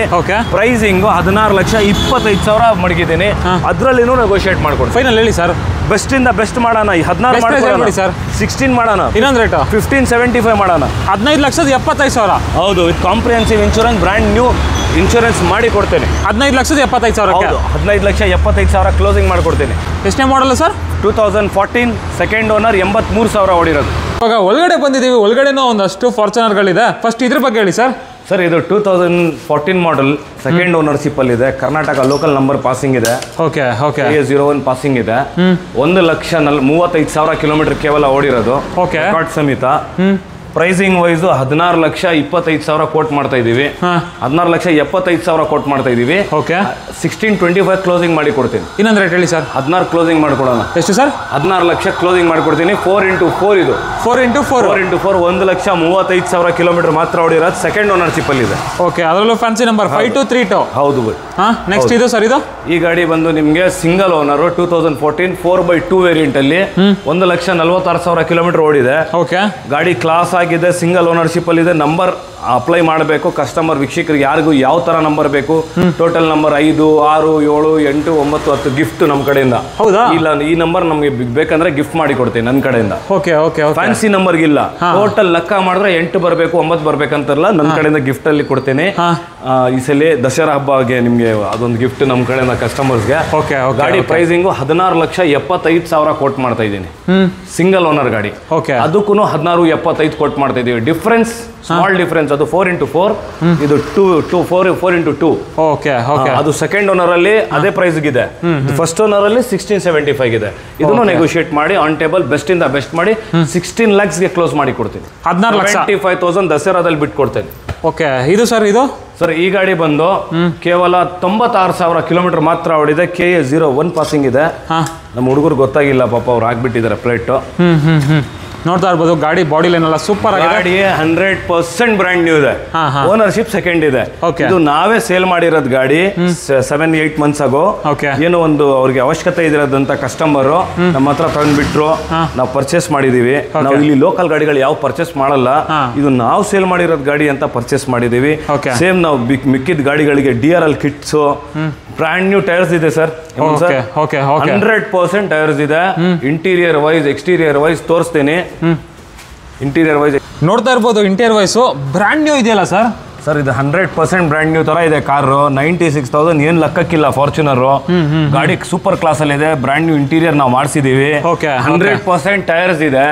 ಪ್ರೈಸಿಂಗ್ 16,25,000 ಮಡಗಿದ್ದೀನಿ. ಅದ್ರಲ್ಲಿನೂ ನೆಗೋಷಿಯೇಟ್ ಮಾಡ್ಕೊಡ್ತೀನಿ. ಫೈನಲ್ ಹೇಳಿ ಸರ್, ಬೆಸ್ಟ್ ಇಂದ ಬೆಸ್ಟ್ ಮಾಡೋಣ. 16 ಮಾಡೋಣ ಸರ್, 16 ಮಾಡೋಣ. ಇನ್ನೊಂದು ರೇಟ್ 1575 ಮಾಡೋಣ. 15,75,000. ಹೌದು, with comprehensive insurance, brand new insurance ಮಾಡಿ ಕೊಡ್ತೇನೆ. 15,75,000. 15,75,000 ಕ್ಲೋಸಿಂಗ್ ಮಾಡ್ಕೊಡ್ತೀನಿ. ಎಷ್ಟನೇ ಮಾಡಲ್ಲ ಸರ್? 2014 second owner, 83,000 ಓಡಿರೋದು. ಇವಾಗ ಒಳಗಡೆ ಬಂದಿದ್ದೀವಿ. ಒಳಗಡೆನೂ ಒಂದಷ್ಟು ಫಾರ್ಚುನರ್ಗಳಿದೆ. ಫಸ್ಟ್ ಇದ್ರ ಬಗ್ಗೆ ಹೇಳಿ ಸರ್. ಸರ್, ಇದು 2014 ಮಾಡೆಲ್, ಸೆಕೆಂಡ್ ಓನರ್ಶಿಪ್ ಅಲ್ಲಿ ಇದೆ. ಕರ್ನಾಟಕ ಲೋಕಲ್ ನಂಬರ್ ಪಾಸಿಂಗ್ ಇದೆ. ಓಕೆ ಓಕೆ, KA01 ಪಾಸಿಂಗ್ ಇದೆ. 1,35,000 ಕಿಲೋಮೀಟರ್ ಕೇವಲ ಓಡಿರೋದು. ಓಕೆ, ರೆಕಾರ್ಡ್ ಸಮೇತ. ಪ್ರೈಸಿಂಗ್ ವೈಸ್ 16,25,000 ಕೋಟ್ ಮಾಡ್ತಾ ಇದೀವಿ. 16,75,000 ಕೋಟ್ ಮಾಡ್ತಾ ಇದೀವಿ. ಓಕೆ, 1625 ಕ್ಲೋಸಿಂಗ್ ಮಾಡಿ ಕೊಡ್ತೀನಿ. ಇನ್ನೊಂದು ರೇಟ್ ಹೇಳಿ ಸರ್. 16 ಕ್ಲೋಸಿಂಗ್ ಮಾಡ್ಕೊಡೋಣ. ಎಷ್ಟು ಸರ್? 16 ಲಕ್ಷ ಕ್ಲೋಸಿಂಗ್ ಮಾಡ್ಕೊಡ್ತೀನಿ. 4x4 ಇದು 4x4 1,35,000 ಕಿಲೋಮೀಟರ್ ಮಾತ್ರ ಓಡಿರೋದು. ಸೆಕೆಂಡ್ ಓನರ್ಶಿಪ್ ಅಲ್ಲಿ ಇದೆ. ಓಕೆ, ಅದರಲ್ಲೂ ಫ್ಯಾನ್ಸಿ ನಂಬರ್ 5232. ಹೌದು. ನೆಕ್ಸ್ಟ್ ಇದು ಸರ್, ಇದು ಈ ಗಾಡಿ ಬಂದು ನಿಮ್ಗೆ ಸಿಂಗಲ್ ಓನರ್ 2014 4x2 ವೇರಿಯಂಟ್ ಅಲ್ಲಿ 1,46,000 ಕಿಲೋಮೀಟರ್ ಓಡಿದೆ. ಓಕೆ, ಗಾಡಿ ಕ್ಲಾಸ್ ಆಗಿದೆ. ಸಿಂಗಲ್ ಓನರ್ಶಿಪ್ ಅಲ್ಲಿ ಇದೆ. ನಂಬರ್ ಅಪ್ಲೈ ಮಾಡಬೇಕು. ಕಸ್ಟಮರ್ ವೀಕ್ಷಕರಿಗೆ ಯಾರಿಗೂ ಯಾವ ತರ ನಂಬರ್ ಬೇಕು, ಟೋಟಲ್ ನಂಬರ್ 5, 6, 7, 8, 9, 10 ಗಿಫ್ಟ್ ನಮ್ಮ ಕಡೆಯಿಂದ. ಹೌದಾ? ಇಲ್ಲ, ಈ ನಂಬರ್ ನಮಗೆ ಬೇಕಂದ್ರೆ ಗಿಫ್ಟ್ ಮಾಡಿ ಕೊಡ್ತೀನಿ ನನ್ನ ಕಡೆಯಿಂದ. ಫ್ಯಾನ್ಸಿ ನಂಬರ್ ಇಲ್ಲ, ಟೋಟಲ್ ಲೆಕ್ಕ ಮಾಡಿದ್ರೆ 8 ಬರಬೇಕು 9 ಬರ್ಬೇಕಂತಾರಲ್ಲ, ನನ್ನ ಕಡೆಯಿಂದ ಗಿಫ್ಟ್ ಅಲ್ಲಿ ಕೊಡ್ತೇನೆ. ಈ ಸಲ ದಸರಾ ಹಬ್ಬಗೆ ನಿಮ್ಗೆ ಅದೊಂದು ಗಿಫ್ಟ್ ನಮ್ಮ ಕಡೆಯಿಂದ ಕಸ್ಟಮರ್ಸ್ಗೆ. ಗಾಡಿ ಪ್ರೈಸಿಂಗು 16,75,000 ಕೋಟ್ ಮಾಡ್ತಾ ಇದ್ದೀನಿ. ಸಿಂಗಲ್ ಓನರ್ ಗಾಡಿ, ಅದಕ್ಕೂ 16,75 ಕೋಟ್ ಮಾಡ್ತಾ ಇದೀವಿ. ಡಿಫ್ರೆನ್ಸ್ ಸ್ಮಾಲ್ ಡಿಫ್ರೆನ್ಸ್, ಅದು 4x4, ಇದು 4x2. ಅದು ಸೆಕೆಂಡ್ ಓನರ್ ಅಲ್ಲಿ ಅದೇ ಪ್ರೈಸ್ ಇದೆ, ಫಸ್ಟ್ ಓನರ್ ಅಲ್ಲಿ 1675 ಇದೆ. ಇದನ್ನು ನೆಗೋಷಿಯೇಟ್ ಮಾಡಿ ಆನ್ ಟೇಬಲ್ ಬೆಸ್ಟ್ ಇಂದ ಬೆಸ್ಟ್ ಮಾಡಿ 16 lakhs ಗೆ ಕ್ಲೋಸ್ ಮಾಡಿ ಕೊಡ್ತೀನಿ. 75,000 ದಸರಾದಲ್ಲಿ ಬಿಟ್ಟು ಕೊಡ್ತೇನೆ. ಇದು ಸರ್, ಇದು ಸರ್ ಈ ಗಾಡಿ ಬಂದು ಕೇವಲ 96,000 ಕಿಲೋಮೀಟರ್ ಮಾತ್ರ ಓಡಿದೆ. KA 01 ಪಾಸಿಂಗ್ ಇದೆ. ನಮ್ಮ ಹುಡುಗರು ಗೊತ್ತಾಗಿಲ್ಲ ಪಾಪ, ಅವ್ರು ಹಾಕ್ಬಿಟ್ಟಿದ್ದಾರೆ ಪ್ಲೇಟ್. ನೋಡ್ತಾ ಇರ್ಬೋದು ಗಾಡಿ ಬಾಡಿ ಲೈನ್ ಎಲ್ಲ ಸೂಪರ್ ಆಗಿದೆ. ಗಾಡಿ 100% ಬ್ರ್ಯಾಂಡ್ ನ್ಯೂ ಇದೆ, ಓನರ್ಶಿಪ್ ಸೆಕೆಂಡ್ ಇದೆ. ಇದು ನಾವೇ ಸೇಲ್ ಮಾಡಿರೋದು ಗಾಡಿ 7-8 months ಆಗೋ. ಏನೋ ಒಂದು ಅವ್ರಿಗೆ ಅವಶ್ಯಕತೆ ಇದಿರೋದಂತ ಕಸ್ಟಮರ್ ನಮ್ಮ ಹತ್ರ ತಗೊಂಡ್ಬಿಟ್ರು, ನಾವು ಪರ್ಚೇಸ್ ಮಾಡಿದೀವಿ. ನಾವು ಇಲ್ಲಿ ಲೋಕಲ್ ಗಾಡಿಗಳು ಯಾವ ಪರ್ಚೇಸ್ ಮಾಡಲ್ಲ, ಇದು ನಾವು ಸೇಲ್ ಮಾಡಿರೋದು ಗಾಡಿ ಅಂತ ಪರ್ಚೇಸ್ ಮಾಡಿದೀವಿ. ಸೇಮ್ ನಾವು ಮಿಕ್ಕಿದ ಗಾಡಿಗಳಿಗೆ DRL kits, brand new tyres ಇದೆ ಸರ್. 100% ಟೈರ್ಸ್ ಇದೆ. ಇಂಟೀರಿಯರ್ ವೈಸ್ ಎಕ್ಸ್ಟೀರಿಯರ್ ವೈಸ್ ತೋರಿಸ್ತೇನೆ. ಇಂಟೀರಿಯರ್ ವೈಸ್ ನೋಡ್ತಾ ಇರ್ಬೋದು, ಇಂಟೀರಿಯರ್ ವೈಸು ಬ್ರ್ಯಾಂಡ್ ನ್ಯೂ ಇದೆಯಲ್ಲ ಸರ್. ಸರ್ ಇದು 100% ಬ್ರ್ಯಾಂಡ್ ನ್ಯೂ ತರ ಇದೆ ಕಾರು. 96,000 ಏನ್ ಲೆಕ್ಕಕ್ಕಿಲ್ಲ. ಫಾರ್ಚುನರ್ ಗಾಡಿ ಸೂಪರ್ ಕ್ಲಾಸ್ ಅಲ್ಲಿ ಇದೆ. ಬ್ರ್ಯಾಂಡ್ ನ್ಯೂ ಇಂಟೀರಿಯರ್ ನಾವು ಮಾಡಿಸಿದೀವಿ. 100% ಟೈರ್ಸ್ ಇದೆ.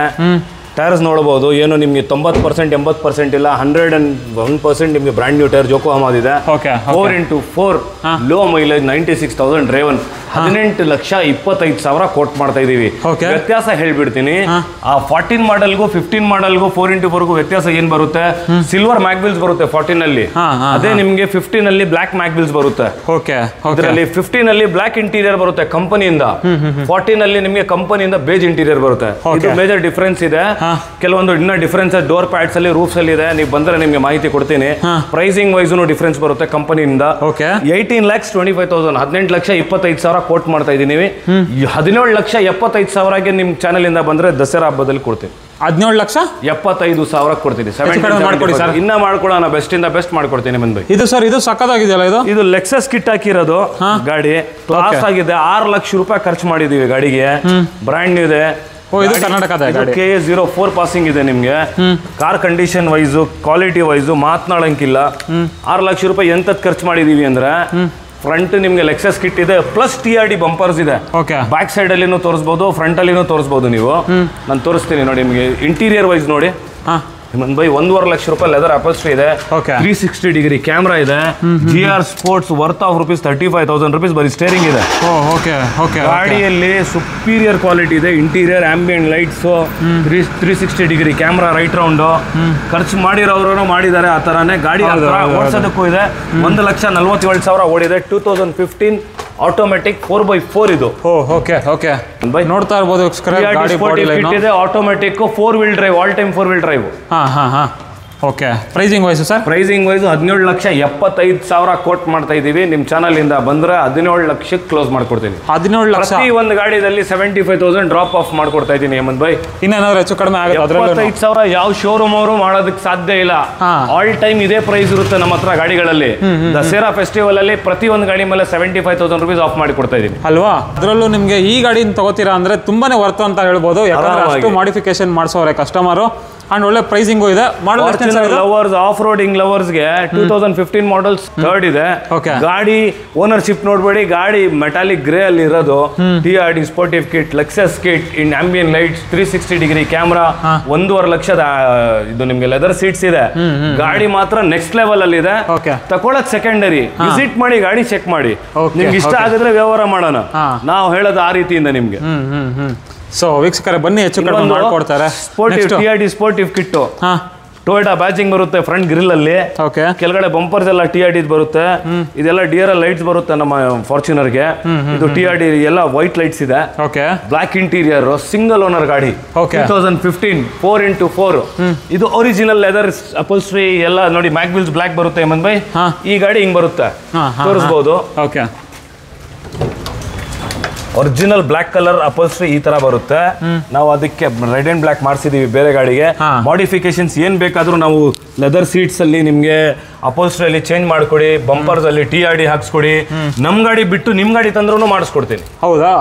ಟೈರ್ಸ್ ನೋಡಬಹುದು, ಏನು ನಿಮ್ಗೆ 90% 80% ಇಲ್ಲ, 101% ನಿಮ್ಗೆ ಬ್ರ್ಯಾಂಡ್ ನ್ಯೂ ಟೈರ್ ಜೋಕೋಹಾಮಾ ಇದೆ. 4x4 low mileage 96,000 driven. 18,25,000 coat ಮಾಡ್ತಾ ಇದೀವಿ. ವ್ಯತ್ಯಾಸ ಹೇಳ್ಬಿಡ್ತೀನಿ, ಆ 14 ಮಾಡಲ್ಗೂ 15 ಮಾಡಲ್ಗೂ 4x4ಗೂ ವ್ಯತ್ಯಾಸ ಏನ್ ಬರುತ್ತೆ? ಸಿಲ್ವರ್ ಮ್ಯಾಗ್ವಿಲ್ಸ್ ಬರುತ್ತೆ 14 ಅಲ್ಲಿ, ಅದೇ ನಿಮ್ಗೆ 15 ಅಲ್ಲಿ ಬ್ಲಾಕ್ ಮ್ಯಾಗ್ವಿಲ್ಸ್ ಬರುತ್ತೆ. ಇದರಲ್ಲಿ 15 ಅಲ್ಲಿ ಬ್ಲಾಕ್ ಇಂಟೀರಿಯರ್ ಬರುತ್ತೆ ಕಂಪನಿಯಿಂದ, 14 ಅಲ್ಲಿ ನಿಮ್ಗೆ ಕಂಪನಿಯಿಂದ ಬೇಜ್ ಇಂಟೀರಿಯರ್ ಬರುತ್ತೆ. ಇದು ಮೇಜರ್ ಡಿಫರೆನ್ಸ್ ಇದೆ. ಕೆಲವೊಂದು ಇನ್ನ ಡಿಫರೆನ್ಸ್ ಡೋರ್ ಪ್ಯಾಡ್ಸ್ ಅಲ್ಲಿ, ರೂಫ್ಸ್ ಅಲ್ಲಿ ಇದೆ. ನೀವು ಬಂದ್ರೆ ನಿಮ್ಗೆ ಮಾಹಿತಿ ಕೊಡ್ತೀನಿ. ಪ್ರೈಸಿಂಗ್ ವೈಸ್ ಡಿಫರೆನ್ಸ್ ಬರುತ್ತೆ ಕಂಪನಿಯಿಂದ. 18,25,000 18,25,000 ಕೋಟ್ ಮಾಡ್ತಾ ಇದೀನಿ. 17,75,000ಗೆ ನಿಮ್ ಚಾನೆಲ್ ಇಂದ ಬಂದ್ರೆ ದಸರಾ ಹಬ್ಬದಲ್ಲಿ ಕೊಡ್ತೀನಿ. 17,75,000 ಕೊಡ್ತೀನಿ. ಇನ್ನ ಮಾಡ್ಕೊಡೋಣ, ಬೆಸ್ಟ್ ಇಂದ ಬೆಸ್ಟ್ ಮಾಡ್ಕೊಡ್ತೀನಿ. ಬಂದ್ಬೈ ಇದು ಸರ್, ಇದು ಸಕ್ಕದಾಗಿದೆಯಲ್ಲ. ಇದು ಲೆಕ್ಸಸ್ ಕಿಟ್ ಹಾಕಿರೋದು ಗಾಡಿ, ಕ್ಲಾಸ್ ಆಗಿದೆ. 6 ಲಕ್ಷ ರೂಪಾಯಿ ಖರ್ಚು ಮಾಡಿದೀವಿ ಗಾಡಿಗೆ. ಬ್ರ್ಯಾಂಡ್ ನ್ಯೂ ಇದೆ. ಇದು ಕರ್ನಾಟಕದ KA 04 ಪಾಸಿಂಗ್ ಇದೆ. ನಿಮ್ಗೆ car condition wise quality wise ಮಾತನಾಡಂಗಿಲ್ಲ. 6 ಲಕ್ಷ ರೂಪಾಯಿ ಎಂತದ್ ಖರ್ಚು ಮಾಡಿದೀವಿ ಅಂದ್ರೆ, ಫ್ರಂಟ್ ನಿಮ್ಗೆ ಲೆಕ್ಸಸ್ ಕಿಟ್ ಇದೆ, ಪ್ಲಸ್ TRD ಬಂಪರ್ಸ್ ಇದೆ. ಬ್ಯಾಕ್ ಸೈಡ್ ಅಲ್ಲಿನೂ ತೋರಿಸಬಹುದು, ಫ್ರಂಟ್ ಅಲ್ಲಿನೂ ತೋರಿಸಬಹುದು. ನೀವು ನಾನು ತೋರಿಸ್ತೀನಿ ನೋಡಿ. ನಿಮ್ಗೆ ಇಂಟೀರಿಯರ್ ವೈಸ್ ನೋಡಿ, ಬೈ 1.5 ಲಕ್ಷ ರೂಪಾಯಿ ಲೆದರ್ ಅಪಲ್ಸ್ಟ್ರಿ ಇದೆ. 360 ಡಿಗ್ರಿ ಕ್ಯಾಮ್ರಾ ಇದೆ. GR ಸ್ಪೋರ್ಟ್ಸ್ ವರ್ತ್ ಆಫ್ ₹35,000 ಬರೀ ಸ್ಟೇರಿಂಗ್ ಇದೆ. ಗಾಡಿಯಲ್ಲಿ ಸುಪೀರಿಯರ್ ಕ್ವಾಲಿಟಿ ಇದೆ. Interior ambient lights, 360 degree camera, right round. ಖರ್ಚು ಮಾಡಿರೋರು ಮಾಡಿದ್ದಾರೆ ಆ ತರಾನೇ. ಗಾಡಿ ಓಡಿಸೋದಕ್ಕೂ ಇದೆ. 1,47,000 ಓಡಿದೆ. 2015 ಆಟೋಮೆಟಿಕ್ 4x4 ಇದು. ನೋಡ್ತಾ ಇರಬಹುದು. Automatic 4 wheel drive, all time 4 wheel drive. Pricing wise sir, pricing wise 17,75,000 quote ಮಾಡ್ತಾ ಇದೀವಿ. ನಿಮ್ ಚಾನಲ್ ಇಂದ ಬಂದ್ರೆ 17 ಲಕ್ಷಕ್ಕೆ ಕ್ಲೋಸ್ ಮಾಡ್ಕೊಡ್ತೀನಿ. 17 ಲಕ್ಷ. ಪ್ರತಿ ಒಂದು ಗಾಡಿಯಲ್ಲಿ 75,000 ಡ್ರಾಪ್ ಆಫ್ ಮಾಡ್ಕೊಡ್ತಾ ಇದೀನಿ ಹೇಮಂತ್ ಬೈ. ಇನ್ನೇನಾದ್ರು ಹೆಚ್ಚು ಕಡಿಮೆ ಆಗುತ್ತೆ? 75,000 ಯಾವ ಶೋರೂಮ್ ಅವರು ಮಾಡೋದಕ್ಕೆ ಸಾಧ್ಯ ಇಲ್ಲ. ಆಲ್ ಟೈಮ್ ಇದೇ ಪ್ರೈಸ್ ಇರುತ್ತೆ ನಮ್ಮ ಹತ್ರ ಗಾಡಿಗಳಲ್ಲಿ. ದಸರಾ ಫೆಸ್ಟಿವಲ್ ಅಲ್ಲಿ ಪ್ರತಿ ಒಂದು ಗಾಡಿ ಮೇಲೆ 75,000 ರೂಪೀಸ್ ಆಫ್ ಮಾಡಿ ಕೊಡ್ತಾ ಇದೀನಿ ಅಲ್ವಾ. ಅದರಲ್ಲೂ ನಿಮ್ಗೆ ಈ ಗಾಡಿ ತಗೋತೀರಾ ಅಂದ್ರೆ ತುಂಬಾನೇ ವರ್ತ್ ಅಂತ ಹೇಳ್ಬೋದು. ಯಾಕಂದ್ರೆ ಅಷ್ಟು ಮಾಡಿಫಿಕೇಶನ್ ಮಾಡಿಸೋರೆ ಕಸ್ಟಮರು. ಅಂಡ್ ಒಳ್ಳೆ ಪ್ರೈಸಿಂಗ್ ಇದೆ. ಲವರ್ಸ್, ಆಫ್ ರೋಡಿಂಗ್ ಲವರ್ಸ್ಗೆ 2015 ಮಾಡಲ್ಸ್ ಥರ್ಡ್ ಇದೆ. ಗಾಡಿ ಓನರ್ಶಿಪ್ ನೋಡ್ಬೇಡಿ, ಗಾಡಿ ಮೆಟಾಲಿಕ್ ಗ್ರೇ ಅಲ್ಲಿ ಇರೋದು. TRD sportive kit, Lexus kit, in ambient lights, 360 degree camera, 1.5 ಲಕ್ಷದ ಇದು ನಿಮ್ಗೆ ಲೆದರ್ ಸೀಟ್ಸ್ ಇದೆ. ಗಾಡಿ ಮಾತ್ರ ನೆಕ್ಸ್ಟ್ ಲೆವೆಲ್ ಅಲ್ಲಿ ಇದೆ. ತಗೊಳಕ್ ಸೆಕೆಂಡರಿ, ವಿಸಿಟ್ ಮಾಡಿ, ಗಾಡಿ ಚೆಕ್ ಮಾಡಿ. ನಿಮ್ಗೆ ಇಷ್ಟ ಆಗಿದ್ರೆ ವ್ಯವಹಾರ ಮಾಡೋಣ. ನಾವು ಹೇಳೋದು ಆ ರೀತಿಯಿಂದ ನಿಮ್ಗೆ. ಸೊ ವೀಕ್ಷಕರೇ ಬನ್ನಿ, ಹೆಚ್ಚು ಕಡಿಮೆ ಮಾಡ್ಕೊಡ್ತಾರೆ. TRD sportive kit, Toyota batching ಬರುತ್ತೆ ಫ್ರಂಟ್ ಗ್ರಿಲ್ ಅಲ್ಲಿ. ಕೆಳಗಡೆ ಬಂಪರ್ಸ್ ಎಲ್ಲ TRD ಬರುತ್ತೆ. ಇದೆಲ್ಲ DRL ಲೈಟ್ಸ್ ಬರುತ್ತೆ ನಮ್ಮ ಫಾರ್ಚುನರ್ಗೆ. ಇದು TRD ಎಲ್ಲ ವೈಟ್ ಲೈಟ್ಸ್ ಇದೆ. ಬ್ಲಾಕ್ ಇಂಟೀರಿಯರ್, ಸಿಂಗಲ್ ಓನರ್ ಗಾಡಿ. 2015 4x4. ಇದು ಒರಿಜಿನಲ್ ಲೆದರ್ ಅಪಲ್ಸ್ಟ್ರಿ ಎಲ್ಲ ನೋಡಿ. ಮ್ಯಾಗ್ವಿಲ್ಸ್ ಬ್ಲಾಕ್ ಬರುತ್ತೆ ಹೇಮಂತ್ ಬೈ. ಈ ಗಾಡಿ ಹಿಂಗ್ ಬರುತ್ತೆ, ತೋರಿಸಬಹುದು. ಒರಿಜಿನಲ್ ಬ್ಲಾಕ್ ಕಲರ್ ಅಪೋಲ್ಸ್ಟ್ರಿ ಈ ತರ ಬರುತ್ತೆ. ನಾವು ಅದಕ್ಕೆ ರೆಡ್ ಅಂಡ್ ಬ್ಲಾಕ್ ಮಾಡಿಸಿದೀವಿ ಬೇರೆ ಗಾಡಿಗೆ. ಮಾಡಿಫಿಕೇಶನ್ಸ್ ಏನ್ ಬೇಕಾದ್ರೂ ನಾವು ಲೆದರ್ ಸೀಟ್ಸ್ ಅಲ್ಲಿ ನಿಮ್ಗೆ ಅಪೋಲ್ಸ್ಟ್ರಿ ಅಲ್ಲಿ ಚೇಂಜ್ ಮಾಡ್ಕೊಡಿ, ಬಂಪರ್ಸ್ ಅಲ್ಲಿ TRD ಹಾಕ್ಸ್ಕೊಡಿ, ನಮ್ ಗಾಡಿ ಬಿಟ್ಟು ನಿಮ್ ಗಾಡಿ ತಂದ್ರೂ ಮಾಡಿಸ್ಕೊಡ್ತೀನಿ. ಹೌದಾ?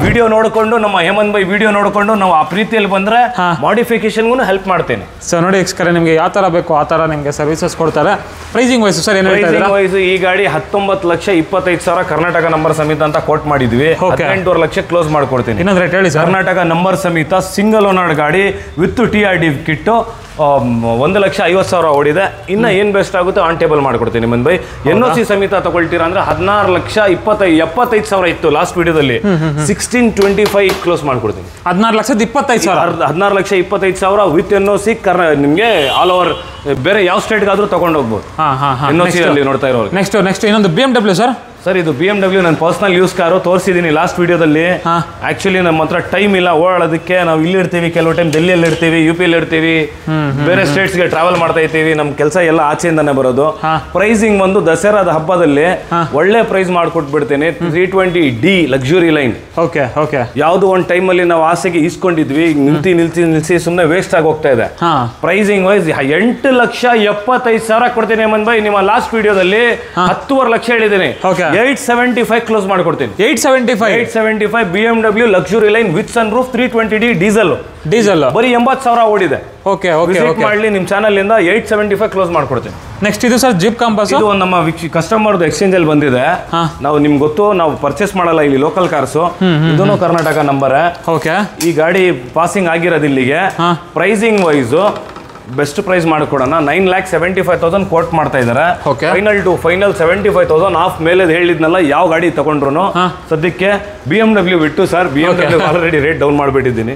ವಿಡಿಯೋ ನೋಡ್ಕೊಂಡು ನಮ್ಮ ಹೇಮಂತ್ ಬೈ ವಿಡಿಯೋ ನೋಡ್ಕೊಂಡು ನಾವು ಆ ಪ್ರೀತಿಯಲ್ಲಿ ಬಂದ್ರೆ ಮಾಡಿಫಿಕೇಶನ್ಗೂ ಹೆಲ್ಪ್ ಮಾಡ್ತೇನೆ. ಸೊ ನೋಡಿ ಎಕ್ಸ್ಕರೆ ನಿಮ್ಗೆ ಯಾವ ತರ ಬೇಕು ಆ ತರ ನಿಮ್ಗೆ ಸರ್ವಿಸಸ್ ಕೊಡ್ತಾರೆ. ಪ್ರೈಸಿಂಗ್ ವೈಸ್ ಸರ್ ಏನು ಹೇಳ್ತಾ ಇದ್ದೀರಾ? ವೈಸ್ ಈ ಗಾಡಿ 19,25,000 ಕರ್ನಾಟಕ ನಂಬರ್ ಸಮೇತ ಅಂತ ಕೋಟ್ ಮಾಡಿದ್ವಿ. 18 ಲಕ್ಷ ಕ್ಲೋಸ್ ಮಾಡ್ಕೊಡ್ತೀನಿ. ಇನ್ನೊಂದು ರೇಟ್ ಹೇಳಿ ಸರ್. ಕರ್ನಾಟಕ ನಂಬರ್ ಸಮೇತ ಸಿಂಗಲ್ ಓನರ್ ಗಾಡಿ ವಿತ್ TRD ಕಿಟ್ಟು 1,50,000 ಓಡಿದೆ. ಇನ್ನ ಏನ್ ಬೆಸ್ಟ್ ಆಗುತ್ತೆ ಆನ್ ಟೇಬಲ್ ಮಾಡ್ಕೊಡ್ತೀನಿ ಮುಂದೆ. NOC ಸಮೇತ ತಗೊಳ್ತೀರಾ ಅಂದ್ರೆ 16,75,000 ಇತ್ತು ಲಾಸ್ಟ್ ವಿಡಿಯೋದಲ್ಲಿ. 16,25 ಕ್ಲೋಸ್ ಮಾಡ್ಕೊಡ್ತೀನಿ. 16,25,000 16,25,000 ವಿತ್ NOC. ನಿಮ್ಗೆ ಆಲ್ ಓವರ್ ಬೇರೆ ಯಾವ ಸ್ಟೇಟ್ಗಾದ್ರೂ ತಗೊಂಡು ಹೋಗ್ಬೋದು. NOC ಅಲ್ಲಿ ನೋಡ್ತಾ ಇರೋರು. ನೆಕ್ಸ್ಟ್ ಇನ್ನೊಂದು BMW ಸರ್. ಇದು BMW ನನ್ನ ಪರ್ಸನಲ್ ಯೂಸ್ ಕಾರು ತೋರಿಸಿದ್ದೀನಿ ಲಾಸ್ಟ್ ವಿಡಿಯೋದಲ್ಲಿ. ಆಕ್ಚುಲಿ ನಮ್ಮ ಹತ್ರ ಟೈಮ್ ಇಲ್ಲ ಓಡಾಡೋದಕ್ಕೆ. ನಾವು ಇಲ್ಲಿ ಇರ್ತೀವಿ, ಕೆಲವು ಟೈಮ್ ಡೆಲ್ಲಿಯಲ್ಲಿ ಇರ್ತೀವಿ, UP ಅಲ್ಲಿ ಇರ್ತೀವಿ, ಬೇರೆ ಸ್ಟೇಟ್ಸ್ಗೆ ಟ್ರಾವೆಲ್ ಮಾಡ್ತಾ ಇರ್ತೀವಿ. ನಮ್ಮ ಕೆಲಸ ಎಲ್ಲ ಆಚೆಯಿಂದಾನೆ ಬರೋದು. ಪ್ರೈಸಿಂಗ್ ಒಂದು ದಸರಾದ ಹಬ್ಬದಲ್ಲಿ ಒಳ್ಳೆ ಪ್ರೈಸ್ ಮಾಡ್ಕೊಟ್ಬಿಡ್ತೀನಿ. 320D luxury line. ಓಕೆ ಯಾವ್ದು ಒಂದು ಟೈಮಲ್ಲಿ ನಾವು ಆಸೆಗೆ ಈಸ್ಕೊಂಡಿದ್ವಿ, ನಿಲ್ಸಿ ಸುಮ್ಮನೆ ವೇಸ್ಟ್ ಆಗಿ ಹೋಗ್ತಾ ಇದೆ. ಪ್ರೈಸಿಂಗ್ ವೈಸ್ 8,70,75,000 ಕೊಡ್ತೀನಿ ಹೇಮಂತ್ ಬೈ. ನಿಮ್ಮ ಲಾಸ್ಟ್ ವಿಡಿಯೋದಲ್ಲಿ 10.5 ಲಕ್ಷ ಹೇಳಿದ್ದೀನಿ. 875 ಕ್ಲೋಸ್ ಮಾಡ್ಕೊಡ್ತೀನಿ. 875 BMW luxury line with sun roof 320D diesel ಬರೀ 80,000 ಓಡಿದೆ. ಓಕೆ ಮಾಡ್ಲಿ ನಿಮ್ ಚಾನಲ್ ಇಂದ 875 ಕ್ಲೋಸ್ ಮಾಡ್ಕೊಡ್ತೀನಿ. ನೆಕ್ಸ್ಟ್ ಇದು ಸರ್ ಜೀಪ್ ಕಾಂಪಾಸ್. ಇದು ನಮ್ಮ ಕಸ್ಟಮರ್ದು ಎಕ್ಸ್ಚೇಂಜ್ ಅಲ್ಲಿ ಬಂದಿದೆ. ನಾವು ನಿಮ್ಗೆ ಗೊತ್ತು ನಾವು ಪರ್ಚೇಸ್ ಮಾಡಲ್ಲ ಇಲ್ಲಿ ಲೋಕಲ್ ಕಾರ್ಸ್. ಇದನ್ನು ಕರ್ನಾಟಕ ನಂಬರ್. ಈ ಗಾಡಿ ಪಾಸಿಂಗ್ ಆಗಿರೋದು ಇಲ್ಲಿಗೆ. ಪ್ರೈಸಿಂಗ್ ವೈಸ್ ಬೆಸ್ಟ್ ಪ್ರೈಸ್ ಮಾಡ್ಕೊಡೋಣ. 9,75,000 ಕೋಟ್ ಮಾಡ್ತಾ ಇದಾರೆ. ಫೈನಲ್ ಟು ಫೈನಲ್ 75,000 ಆಫ್ ಮೇಲೆ ಹೇಳಿದ್ನಲ್ಲ. ಯಾವ ಗಾಡಿ ತಗೊಂಡ್ರು ಸದ್ಯಕ್ಕೆ BMW ಬಿಟ್ಟು sir, BMW already rate down ಮಾಡ್ಬಿಟ್ಟಿದ್ದೀನಿ.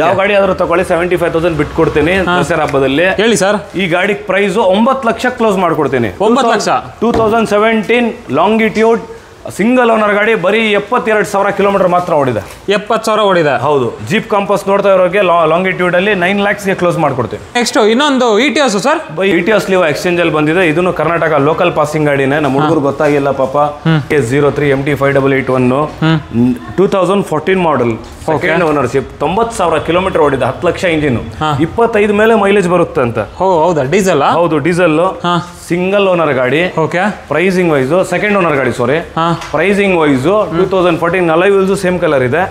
ಯಾವ ಗಾಡಿ ಆದ್ರೂ ತಗೊಳ್ಳಿ 75,000 ಬಿಟ್ಟು ಕೊಡ್ತೀನಿ ದಸರಾ ಹಬ್ಬದಲ್ಲಿ. ಹೇಳಿ ಸರ್. ಈ ಗಾಡಿ ಪ್ರೈಸ್ 9 ಲಕ್ಷ ಕ್ಲೋಸ್ ಮಾಡ್ಕೊಡ್ತೀನಿ. 9 ಲಕ್ಷ 2017 ಲಾಂಗಿಟ್ಯೂಡ್ ಸಿಂಗಲ್ ಓನರ್ ಗಾಡಿ. ಬರೀ 72,000 ಕಿಲೋಮೀಟರ್ ಮಾತ್ರ ಓಡಿದೆ. 70,000 ಓಡಿದೆ. ಹೌದು. ಜೀಪ್ ಕಾಂಪಾಸ್ ನೋಡ್ತಾ ಇರೋರಿಗೆ ಲಾಂಗಿಟ್ಯೂಡ್ ಅಲ್ಲಿ 9 lakhsಗೆ ಕ್ಲೋಸ್ ಮಾಡ್ಕೊಡ್ತೀವಿ. ನೆಕ್ಸ್ಟ್ ಇನ್ನೊಂದು ETS sir. ETS live exchange ಅಲ್ಲಿ ಬಂದಿದೆ. ಇದನ್ನು ಕರ್ನಾಟಕ ಲೋಕಲ್ ಪಾಸಿಂಗ್ ಗಾಡಿನೇ. ನಮ್ಮ ಹುಡುಗರು ಗೊತ್ತಾಗಿಲ್ಲ ಪಾಪ. S03 MT 5881 2014 model, second ownership, 90,000 kilometre ಓಡಿದೆ. 10 ಲಕ್ಷ ಇಂಜಿನ್, 25 ಮೇಲೆ ಮೈಲೇಜ್ ಬರುತ್ತೆ ಅಂತ. ಹೌದಾ? ಡೀಸೆಲ್? ಹೌದು ಡೀಸೆಲ್. ಸಿಂಗಲ್ ಓನರ್ ಗಾಡಿ. ಪ್ರೈಸಿಂಗ್ ವೈಸ್ ಸೆಕೆಂಡ್ ಓನರ್ ಗಾಡಿ ಸಾರಿ. ಪ್ರೈಸಿಂಗ್ ವೈಸ್ 2014 ಅಲೈವಿಲ್ಸ್ ಸೇಮ್ ಕಲರ್ ಇದೆ.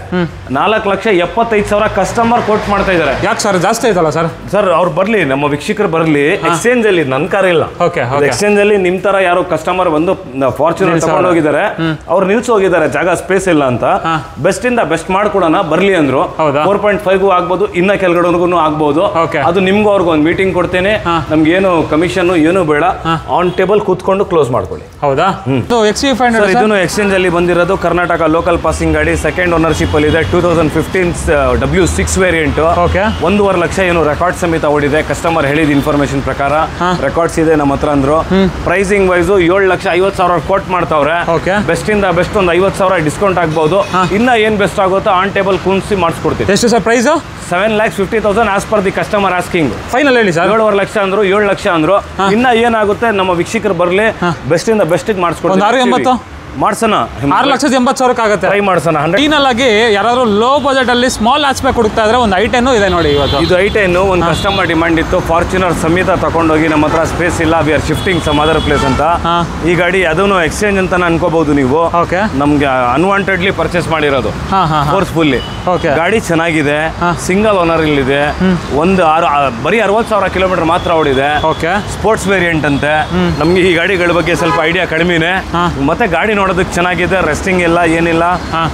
4,75,000 ಕಸ್ಟಮರ್ ಕೋಟ್ ಮಾಡ್ತಾ ಇದ್ದಾರೆ. ಯಾಕೆ ಸರ್ ಜಾಸ್ತಿ ಆಯ್ತಲ್ಲ ಸರ್? ಸರ್ ಅವ್ರು ಬರ್ಲಿ, ನಮ್ಮ ವೀಕ್ಷಕರು ಬರ್ಲಿ. ಎಕ್ಸ್ಚೇಂಜ್ ಅಲ್ಲಿ ನನ್ ಕಾರ್ ಇಲ್ಲ. ಎಕ್ಸ್ಚೇಂಜ್ ಅಲ್ಲಿ ನಿಮ್ ತರ ಯಾರೋ ಕಸ್ಟಮರ್ ಬಂದು ಫಾರ್ಚುನರ್ ತಗೊಂಡು ಹೋಗಿದ್ದಾರೆ. ಅವ್ರು ನಿಲ್ಸಿ ಹೋಗಿದ್ದಾರೆ, ಜಾಗ ಸ್ಪೇಸ್ ಇಲ್ಲ ಅಂತ. ಬೆಸ್ಟ್ ಇಂದ ಬೆಸ್ಟ್ ಮಾಡ್ಕೊಡೋಣ ಬರ್ಲಿ ಅಂದ್ರು. 4.5 ಆಗ್ಬೋದು, ಇನ್ನ ಕೆಳಗಡೆವರೆಗೂ ಆಗ್ಬೋದು. ಅದು ನಿಮ್ಗೂ ಅವ್ರಿಗೂ ಒಂದು ಮೀಟಿಂಗ್ ಕೊಡ್ತೇನೆ. ನಮ್ಗೆ ಏನು ಕಮಿಷನ್ ಏನು ಬೇಡ, ಆನ್ ಟೇಬಲ್ ಕೂತ್ಕೊಂಡು ಕ್ಲೋಸ್ ಮಾಡ್ಕೊಳ್ಳಿ. ಹೌದಾ? ಇದನ್ನು ಎಕ್ಸ್ಚೇಂಜ್ ಅಲ್ಲಿ ಬಂದಿರೋದು ಕರ್ನಾಟಕ ಲೋಕಲ್ ಪಾಸಿಂಗ್ ಗಾಡಿ. ಸೆಕೆಂಡ್ ಓನರ್ಶಿಪ್ ಅಲ್ಲಿ ಇದೆ. 2015 W6 ವೇರಿಯಂಟ್. 1.5 ಲಕ್ಷ ಏನು ರೆಕಾರ್ಡ್ ಸಮೇತ ಓಡಿದೆ. ಕಸ್ಟಮರ್ ಹೇಳಿದ ಇನ್ಫಾರ್ಮೇಶನ್ ಪ್ರಕಾರ ರೆಕಾರ್ಡ್ಸ್ ಇದೆ ನಮ್ಮ ಹತ್ರ ಅಂದ್ರು. ಪ್ರೈಸಿಂಗ್ ವೈಸ್ 7,50,000 ಕೋಟ್ ಮಾಡ್ತಾವ್ರೆ. ಬೆಸ್ಟ್ ಇಂದ ಬೆಸ್ಟ್ ಒಂದು 50,000 ಡಿಸ್ಕೌಂಟ್ ಆಗ್ಬಹುದು. ಇನ್ನ ಏನ್ ಬೆಸ್ಟ್ ಆಗುತ್ತೋ ಆನ್ ಟೇಬಲ್ ಕೂನ್ಸಿ ಮಾಡಿಸ್ಕೊಡ್ತೀವಿ. ಎಷ್ಟು sir price? 7,50,000 as per the customer asking. Final ಹೇಳಿ ಸರ್. 7.5 ಲಕ್ಷ ಅಂದ್ರು, 7 ಲಕ್ಷ ಅಂದ್ರು. ಇನ್ನ ಏನಾಗುತ್ತೆ ನಮ್ಮ ವೀಕ್ಷಕರು ಬರ್ಲಿ, ಬೆಸ್ಟ್ ಇಂದ ಬೆಸ್ಟ್ ಮಾಡಿಸ್ಕೊಡ್ತೀವಿ. ಮಾಡ್ಸೋಣ. 6,80,000 ಆಗುತ್ತೆ. ಟ್ರೈ ಮಾಡ್ಸೋಣ. ಫೈನಲ್ ಆಗಿ ಯಾರಾದ್ರೂ ಲೋ ಬಜೆಟ್ ಅಲ್ಲಿ ಸ್ಮಾಲ್ ಹ್ಯಾಚ್ಬ್ಯಾಕ್ ಹುಡುಕ್ತಾ ಇದ್ರೆ ಒಂದು i10 ಇದೆ ನೋಡಿ. ಇವತ್ತು ಇದು i10 ಒಂದು ಕಸ್ಟಮರ್ ಡಿಮಾಂಡ್ ಇತ್ತು. ಫಾರ್ಚುನರ್ ಸಮೇತ ತಗೊಂಡೋಗಿ ನಮ್ಮ ಹತ್ರ ಸ್ಪೇಸ್ ಇಲ್ಲ, we are shifting some other place ಅಂತ. ಈ ಗಾಡಿ ಅದನ್ನು ಎಕ್ಸ್ಚೇಂಜ್ ಅಂತ ಅನ್ಕೋಬಹುದು ನೀವು. ನಮ್ಗೆ ಅನ್ವಾಂಟೆಡ್ಲಿ ಪರ್ಚೇಸ್ ಮಾಡಿರೋದು ಫೋರ್ಸ್ಫುಲ್ಲಿ. ಗಾಡಿ ಚೆನ್ನಾಗಿದೆ, ಸಿಂಗಲ್ ಓನರ್ ಇಲ್ಲಿದೆ. ಬರೀ 60,000 ಕಿಲೋಮೀಟರ್ ಮಾತ್ರ ಓಡಿದೆ. ಸ್ಪೋರ್ಟ್ಸ್ ವೇರಿಯಂಟ್ ಅಂತೆ. ನಮ್ಗೆ ಈ ಗಾಡಿಗಳ ಬಗ್ಗೆ ಸ್ವಲ್ಪ ಐಡಿಯಾ ಕಡಿಮೆನೆ. ಮತ್ತೆ ಗಾಡಿ ನೋಡೋದಕ್ಕೆ ಚೆನ್ನಾಗಿದೆ, ರೆಸ್ಟಿಂಗ್ ಇಲ್ಲ ಏನಿಲ್ಲ.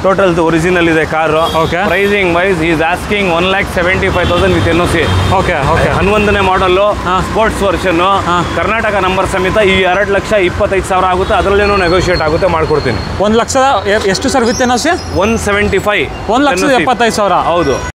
ಟೋಟಲ್ ಒರಿಜಿನಲ್ ಇದೆ car. Pricing wise is asking 1,75,000 with NOC. 11ನೇ model sports version, Karnataka number ಸಮೇತ. ಈ 2,25,000 ಆಗುತ್ತೆ. ಅದರಲ್ಲೇನೋ ನೆಗೋಷಿಯೇಟ್ ಆಗುತ್ತೆ, ಮಾಡ್ಕೊಡ್ತೀನಿ. 1 ಲಕ್ಷದ ಎಷ್ಟು ಸರ್ ವಿತ್ NOC? 175. 1,75,000. ಹೌದು.